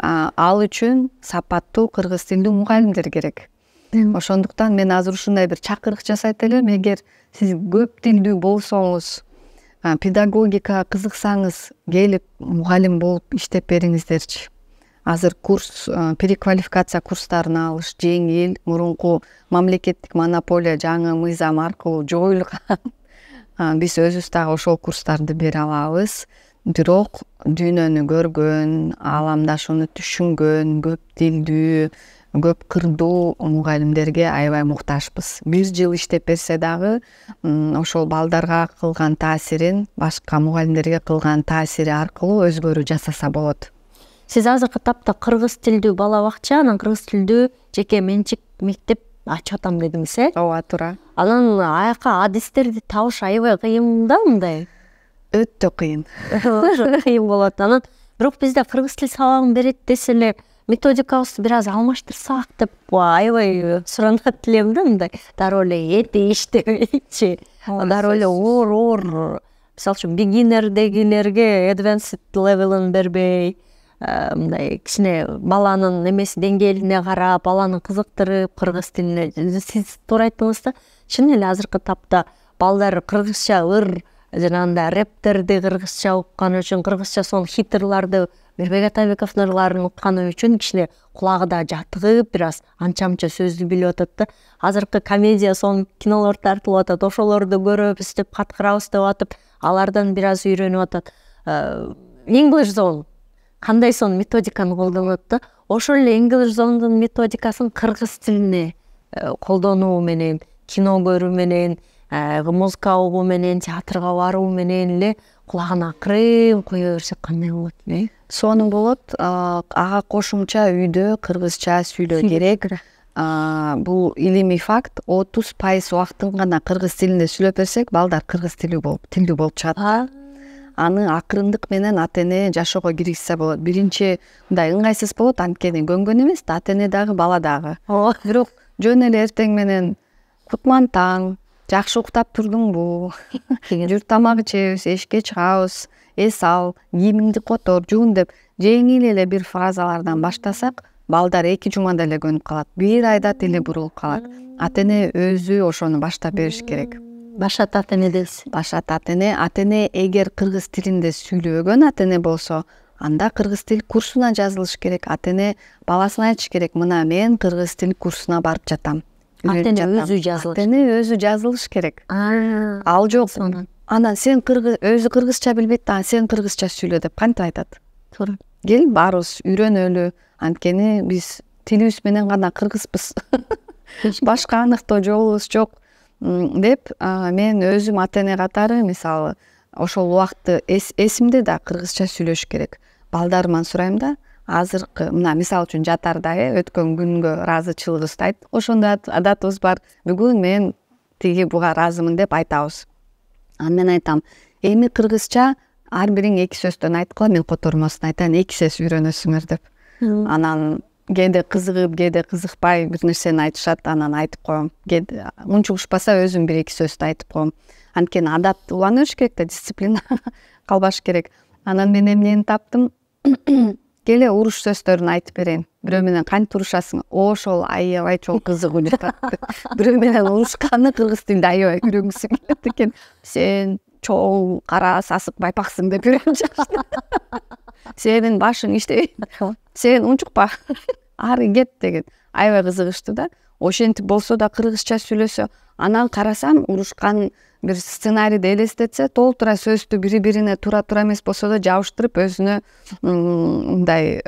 Speaker 2: Ал үчүн сапаттуу кыргыз тилдүү мугалимдер керек. Ошондуктан мен азыр ушундай бир чакырык жасайт элем. Эгер сиз көп тилдүү болсоңуз, педагогикага кызыксаңыз келип мугалим болуп иштеп бериңиздерчи. Азыр курс, переквалификация курстарын алыш жеңил, мурунку мамлекеттик монополия жаңы мыйзам аркылуу жоюлган. Биз өзүбүз дагы ошол курстарды бере алабыз. Бирок дүйнөнү көргөн, ааламдашууну түшүнгөн, көп тилдүү, көп кырдуу мугалимдерге аябай муктажбыз. 1 жыл иштеп берсе дагы ошол балдарга кылган таасирин башка мугалимдерге кылган таасири аркылуу өзгөрүү жасаса болот.
Speaker 1: Сиз азыркы тапта кыргыз тилдүү бала бакча, анан кыргыз тилдүү жеке менчик мектеп ачып атам дедиңиз,
Speaker 2: Ооба, туура.
Speaker 1: Анан аяка адистерди табыш аябай кыйын да мындай.
Speaker 2: Өтө кыйын.
Speaker 1: Кыйын болот. Анан бирок бизде кыргыз тил сабагын берет десе эле методикабызды бир аз алмаштырсак деп аябай суранат элем да мындай. Дароо эле эти иштебейчи. Дароо эле оор. Мисалы үчүн beginner дегилерге advanced level'ын бербей, мындай кичине баланын немеси деңгээлине карап, баланы кызыктырып кыргыз тилине. Сиз туура айттыңыз да. Чын эле азыркы тапта балдар кыргызча жанагындай рэптерди кыргызча укканы үчүн, кыргызча сонун хиттерларды, Мирбек Атабековдун ырларын укканы үчүн кичине кулагы да жатыгып, бир аз анча-мынча сөздү билип атат да. Азыркы комедия сонун кинолор тартылып атат, ошолорду көрөбүз деп, каткырабыз деп атып, алардан бир аз үйрөнүп атат. English Zone кандай сонун методиканы колдонот да. Ошол эле English Zone'дун методикасын кыргыз тилине колдонуу менен, кино көрүү менен, музыка угуу менен, театрга баруу менен эле кулагына акырын кое берсек кандай болот?
Speaker 2: Сонун болот. Ага кошумча үйдө кыргызча сүйлөө керек. Бул илимий факт. 30% убактын гана кыргыз тилинде сүйлөп берсек, балдар кыргыз тилдүү болуп чыгат. Аны акырындык менен ата эне жашоого киргизсе болот. Биринчи мындай ыңгайсыз болот, анткени көнгөн эмес да, ата эне дагы, бала дагы. Бирок жөн эле эртең менен кутман таң, жакшы уктап турдуңбу? Жур тамак ичебиз, эшикке чыгабыз, эс ал, кийимиңди котор, жуун деп жеңил эле бир фразалардан баштасак, балдар 2 жумада эле көнүп калат. 1 айда тили бурулуп калат. Ата эне өзү ошону баштап бериш керек.
Speaker 1: Башат ата эне десиз.
Speaker 2: Башат ата эне эгер кыргыз тилинде сүйлөбөгөн ата эне болсо, анда кыргыз тил курсуна жазылыш керек. Ата эне баласына айтыш керек, мына мен кыргыз тил курсуна барып жатам.
Speaker 1: Ата эне
Speaker 2: өзү жазылыш керек. Ал жок. Анан сен өзү кыргызча билбейт да, сен кыргызча сүйлө деп кантип айтат?
Speaker 1: Туура.
Speaker 2: Кел баарыбыз үйрөнөлү. Анткени биз тилибиз менен гана кыргызбыз. Башка аныктоо жолубуз жок деп, мен өзүм ата эне катары, мисалы, ошол убакытты эсимде да кыргызча сүйлөш керек. Балдарыман сурайм да, азыркы мына мисалы үчүн жатарда өткөн күнгө ыраазычылыгыбызды айт. Ошондой адатыбыз бар. Бүгүн мен тиги буга ыраазымын деп айтабыз. Анан мен айтам, эми кыргызча ар бириң 2 сөздөн айткыла, мен котормосун айтайын, 2 сөз үйрөнөсүңөр деп. Анан кээде кызыгып, кээде кызыкпай бир нерсени айтышат, анан айтып коем. Кээде унчугушпаса өзүм 1-2 сөздү айтып коем. Анткени адап улана бериш керек да, дисциплина калбаш керек. Анан мен эмнени таптым? Келе уруш сөздөрүн айтып берейин. Бирөө менен кантип урушасың? Ошол аябай чоң кызыгуу жатат. Бирөө менен урушканды кыргыз тилинде аябай үйрөнгүсү келет экен. Сен чоң кара сасык байпаксың деп үйрөнүп. Сенин башың иштебейт. Сен унчукпа. Ары кет деген. Аябай кызыгыштуу да. Ошентип болсо да кыргызча сүйлөсө, анан карасам урушкан бир сценарийди элестетсе, толтура сөздү бири-бирине туура эмес болсо да жабыштырып өзүнө мындай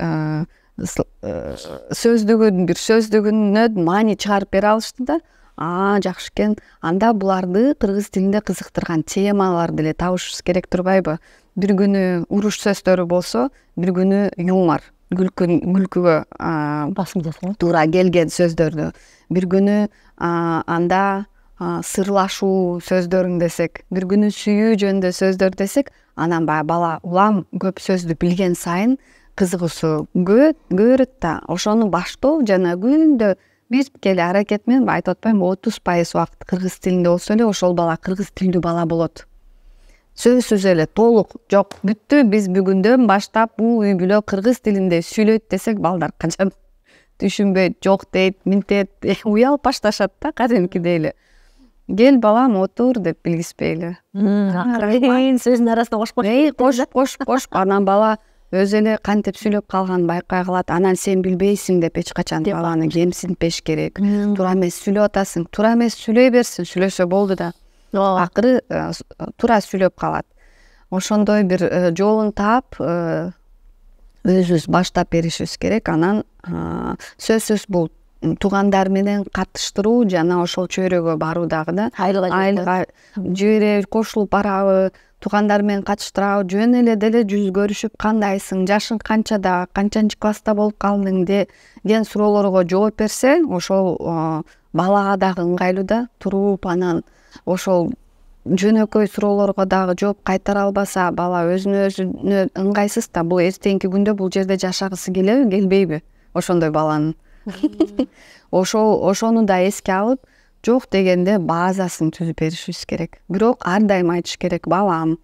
Speaker 2: сөздүгүнө маани чыгарып бере алышты да. Жакшы экен. Анда буларды кыргыз тилинде кызыктырган темаларды эле табышыбыз керек турбайбы? Бир күнү уруш сөздөрү болсо, бир күнү юмор, күлкүгө
Speaker 1: басым жасалат.
Speaker 2: Туура келген сөздөрдү. Бир күнү анда сырлашуу сөздөрүн десек, бир күнү сүйүү жөнүндө сөздөр десек, анан баягы бала улам көп сөздү билген сайын кызыгуусу көбөрөт да. Ошону баштоо жана күндө бир келе аракет менен айтып атпаймынбы, 30% убакыт кыргыз тилинде болсо эле ошол бала кыргыз тилдүү бала болот. Сөзсүз эле толук жок, бүттү, биз бүгүндөн баштап бул үй бүлө кыргыз тилинде сүйлөйт десек, балдар качан түшүнбөйт, жок дейт, минтет, уялып башташат да кадимкидей эле. кел балам отур деп билгизбей эле
Speaker 3: акырын сөзүнүн арасына
Speaker 2: кошуп анан бала өзү эле кантип сүйлөп калганын байкай калат. Анан сен билбейсиң деп эч качан баланы кемсинтпеш керек. Туура эмес сүйлөп атасың, туура эмес сүйлөй берсин, сүйлөсө болду да. Акыры туура сүйлөп калат. Ошондой бир жолун таап өзүбүз баштап беришибиз керек. Анан сөзсүз бул туугандар менен катыштыруу жана ошол чөйрөгө баруу дагы да айылга жиберебиз, кошулуп барабы, туугандар менен катыштырабы, жөн эле деле жүз көрүшүп кандайсың, жашың канчада, канчанчы класста болуп калдың деген суроолорго жооп берсе, ошол балага дагы ыңгайлуу да, туруп анан ошол жөнөкөй суроолорго дагы жооп кайтара албаса, бала өзүнө ыңгайсыз да, бул эртеңки күндө бул жерде жашагысы келеби, келбейби ошондой баланын. Ошону да эске алып, жок дегенде базасын түзүп беришибиз керек. Бирок ар дайым айтыш керек, балам,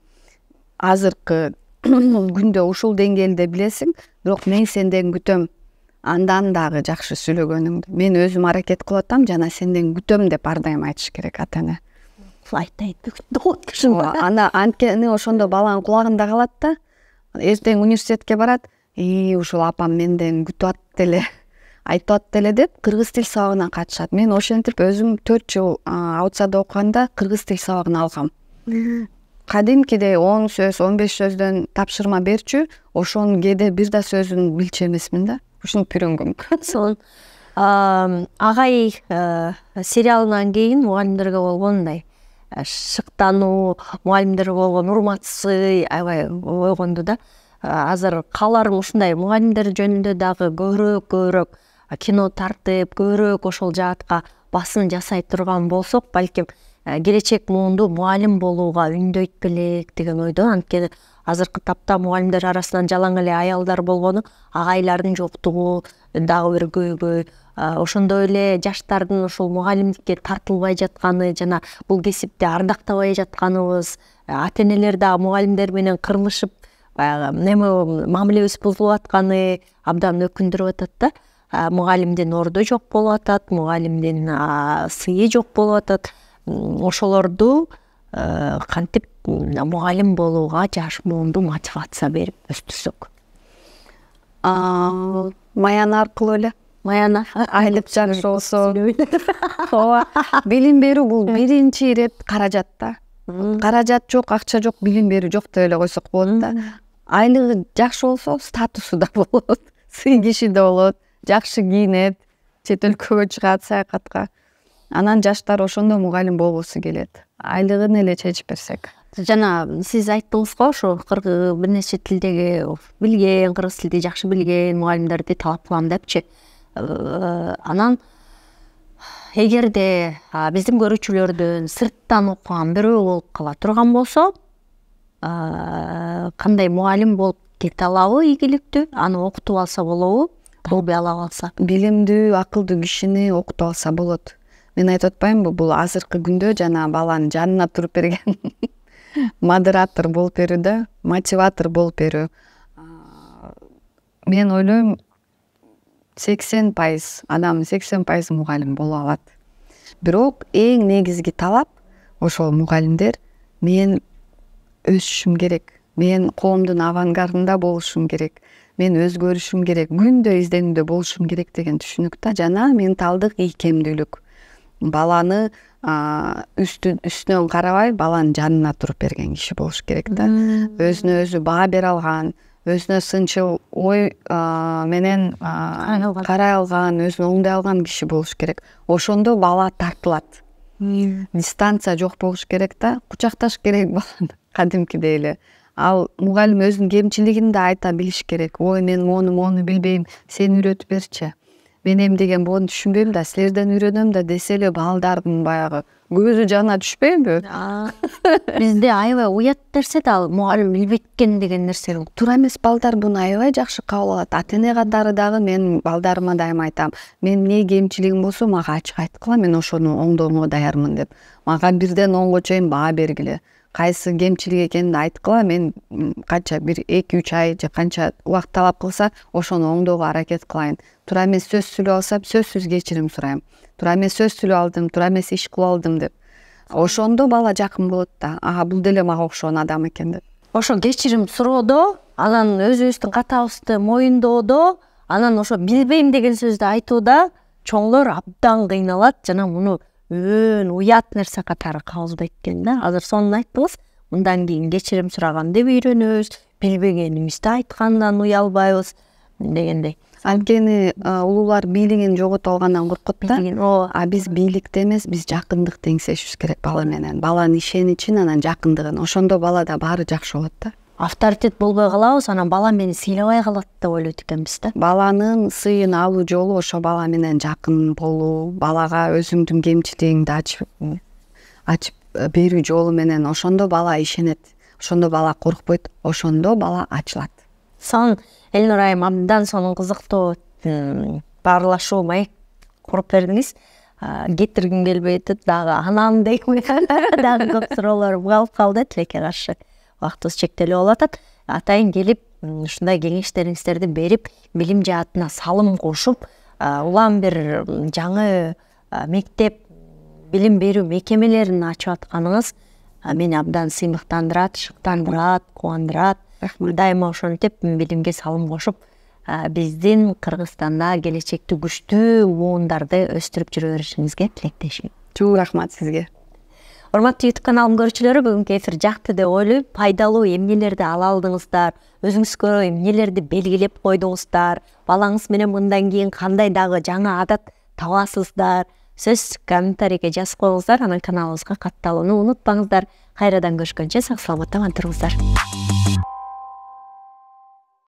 Speaker 2: азыркы күндө ушул деңгээлде билесиң, бирок мен сенден күтөм андан дагы жакшы сүйлөгөнүңдү. Мен өзүм аракет кылып атам жана сенден күтөм деп ар дайым айтыш керек ата-эне. Анда анткени ошондо баланын кулагында калат да, эртең университетке барат, ушул апам менден күтүп атты эле, айтып атты эле деп кыргыз тил сабагына катышат. Мен ошентип өзүм 4 жыл аутсада окуганда кыргыз тил сабагын алгам. Кадимкидей 10 сөз, 15 сөздөн тапшырма берчү, ошонун кээде бир да сөзүн билчү эмесмин да. Ушинтип үйрөнгөм.
Speaker 3: Сонун агай сериалынан кийин мугалимдерге болгон мындай шыктануу, мугалимдерге болгон урматсыз аябай ойгонду да. Азыр кааларым ушундай мугалимдер жөнүндө дагы көбүрөөк кино тартып, көбүрөөк ошол жаатка басым жасай турган болсок, балким келечек муунду мугалим болууга үндөйт белек деген ойдо. Анткени азыркы тапта мугалимдер арасынан жалаң эле аялдар болгону агайлардын жоктугу дагы бир көйгөй. Ошондой эле жаштардын ошол мугалимдикке тартылбай жатканы жана бул кесипти ардактабай жатканыбыз, ата-энелер дагы мугалимдер менен кырлышып, мамилебиз бузулуп атканы абдан өкүндүрүп атат да. Мугалимдин орду жок болуп атат, мугалимдин сыйы жок болуп атат. Ошолорду кантип мугалим болууга жаш муунду мотивация берип өстүрсөк.
Speaker 2: Маян аркылуу эле.
Speaker 3: Маяна
Speaker 2: Айылып жакшы болсо. Ооба. Билим берүү бул биринчи ирет каражат да. Каражат жок, акча жок, билим берүү жок деп эле койсок болот да. Айлыгы жакшы болсо, статусу да болот, сый киши да болот, жакшы кийинет, чет өлкөгө чыгат саякатка. Анан жаштар ошондо мугалим болгусу келет. Айлыгын эле чечип берсек.
Speaker 3: Жана сиз айттыңыз го, ошо бир нече тилдеги билген, кыргыз тилди жакшы билген мугалимдерди талап кылам депчи. Анан эгерде биздин көрүүчүлөрдөн сырттан окуган бирөө болуп кала турган болсо, кандай мугалим болуп кете алабы ийгиликтүү? Аны окутуп алса болобу? Болбой ала калса?
Speaker 2: Билимдүү, акылдуу кишини окутуп алса болот. Мен айтып атпаймынбы, бул азыркы күндө жана баланын жанына туруп берген модератор болуп берүү да, мотиватор болуп берүү. Мен ойлойм 80% адам 80% мугалим боло алат. Бирок эң негизги талап ошол мугалимдер мен өсүшүм керек, мен коомдун авангардында болушум керек, мен өзгөрүшүм керек, күндө изденүүдө болушум керек деген түшүнүк да, жана менталдык ийкемдүүлүк. Баланы үстүнөн карабай, баланын жанына туруп берген киши болуш керек да. Өзүнө өзү баа бере алган, өзүнө сынчыл ой менен карай алган, өзүн оңдой алган киши болуш керек. Ошондо бала тартылат. Дистанция жок болуш керек да, кучакташ керек баланы кадимкидей эле. Ал мугалим өзүнүн кемчилигин да айта билиш керек. Ой, мен мону билбейм, сен үйрөтүп берчи. Мен эмдеген буну түшүнбөйм да, силерден үйрөнөм да десе эле балдардын баягы көзү жана түшпөйбү?
Speaker 3: Бизде аябай уят нерсе да ал мугалим билбейт экен деген нерсе.
Speaker 2: Туура эмес, балдар буну аябай жакшы кабыл алат. Ата-эне катары дагы мен балдарыма дайым айтам. Мен эмне кемчилигим болсо мага ачык айткыла, мен ошону оңдооңо даярмын деп. Мага бирден 10го чейин баа бергиле. Кайсы кемчилик экенин айткыла, мен канча бир 2-3 ай же канча убакыт талап кылса, ошону оңдоого аракет кылайын. Туура эмес сөз сүйлөп алсам, сөзсүз кечирим сурайм. Туура эмес сөз сүйлөп алдым, туура эмес иш кылып алдым деп. ошондо бала жакын болот да, ага бул деле мага окшогон адам экен деп.
Speaker 3: Ошо кечирим суроодо, анан өзүбүздүн катабызды моюндоодо, анан ошо билбейм деген сөздү айтууда чоңдор абдан кыйналат жана муну уят нерсе катары кабыл албайт экен да. Азыр сонун айттыңыз. Мындан кийин кечирим сураган деп үйрөнөбүз, билбегенимизди айткандан уялбайбыз дегендей.
Speaker 2: Анткени улуулар бийлигин жогото алгандан коркот да.
Speaker 3: Ооба.
Speaker 2: Биз бийликти эмес, биз жакындыкты эңсешибиз керек бала менен. Баланын ишеничин, анан жакындыгын. Ошондо балада баары жакшы болот да.
Speaker 3: Авторитет болбой калабыз, анан бала мени сыйлабай калат деп ойлойт экенбиз да.
Speaker 2: Баланын сыйын алуу жолу ошо бала менен жакын болуу, балага өзүңдүн кемчилигиңди ачып берүү жолу менен. Ошондо бала ишенет, ошондо бала коркпойт, ошондо бала ачылат.
Speaker 3: Сон Элнур айым абдан сонун кызыктуу баарлашуу маек куруп бердиңиз. Кетиргим келбей атат, дагы анан дейм, дагы көп суроолор калып калды, тилекке каршы убактыбыз чектелүү болуп атат. Атайын келип ушундай кеңештериңиздерди берип, билим жаатына салым кошуп, улам бир жаңы мектеп билим берүү мекемелерин ачып атканыңыз мени абдан сыймыктандырат, шыктандырат, кубандырат. Дайыма ошентип билимге салым кошуп, биздин Кыргызстанда келечекти күчтүү муундарды өстүрүп жүрө беришиңизге тилектешим.
Speaker 2: Чоң рахмат сизге.
Speaker 3: Урматтуу YouTube каналым көрүүчүлөрү, бүгүнкү эфир жакты деп ойлойм. Пайдалуу эмнелерди ала алдыңыздар, өзүңүзгө эмнелерди белгилеп койдуңуздар, балаңыз менен мындан кийин кандай дагы жаңы адат табасыздар, сөз комментарийге жазып коюңуздар, анан каналыбызга катталууну унутпаңыздар. Кайрадан көрүшкөнчө сак саламатта туруңуздар.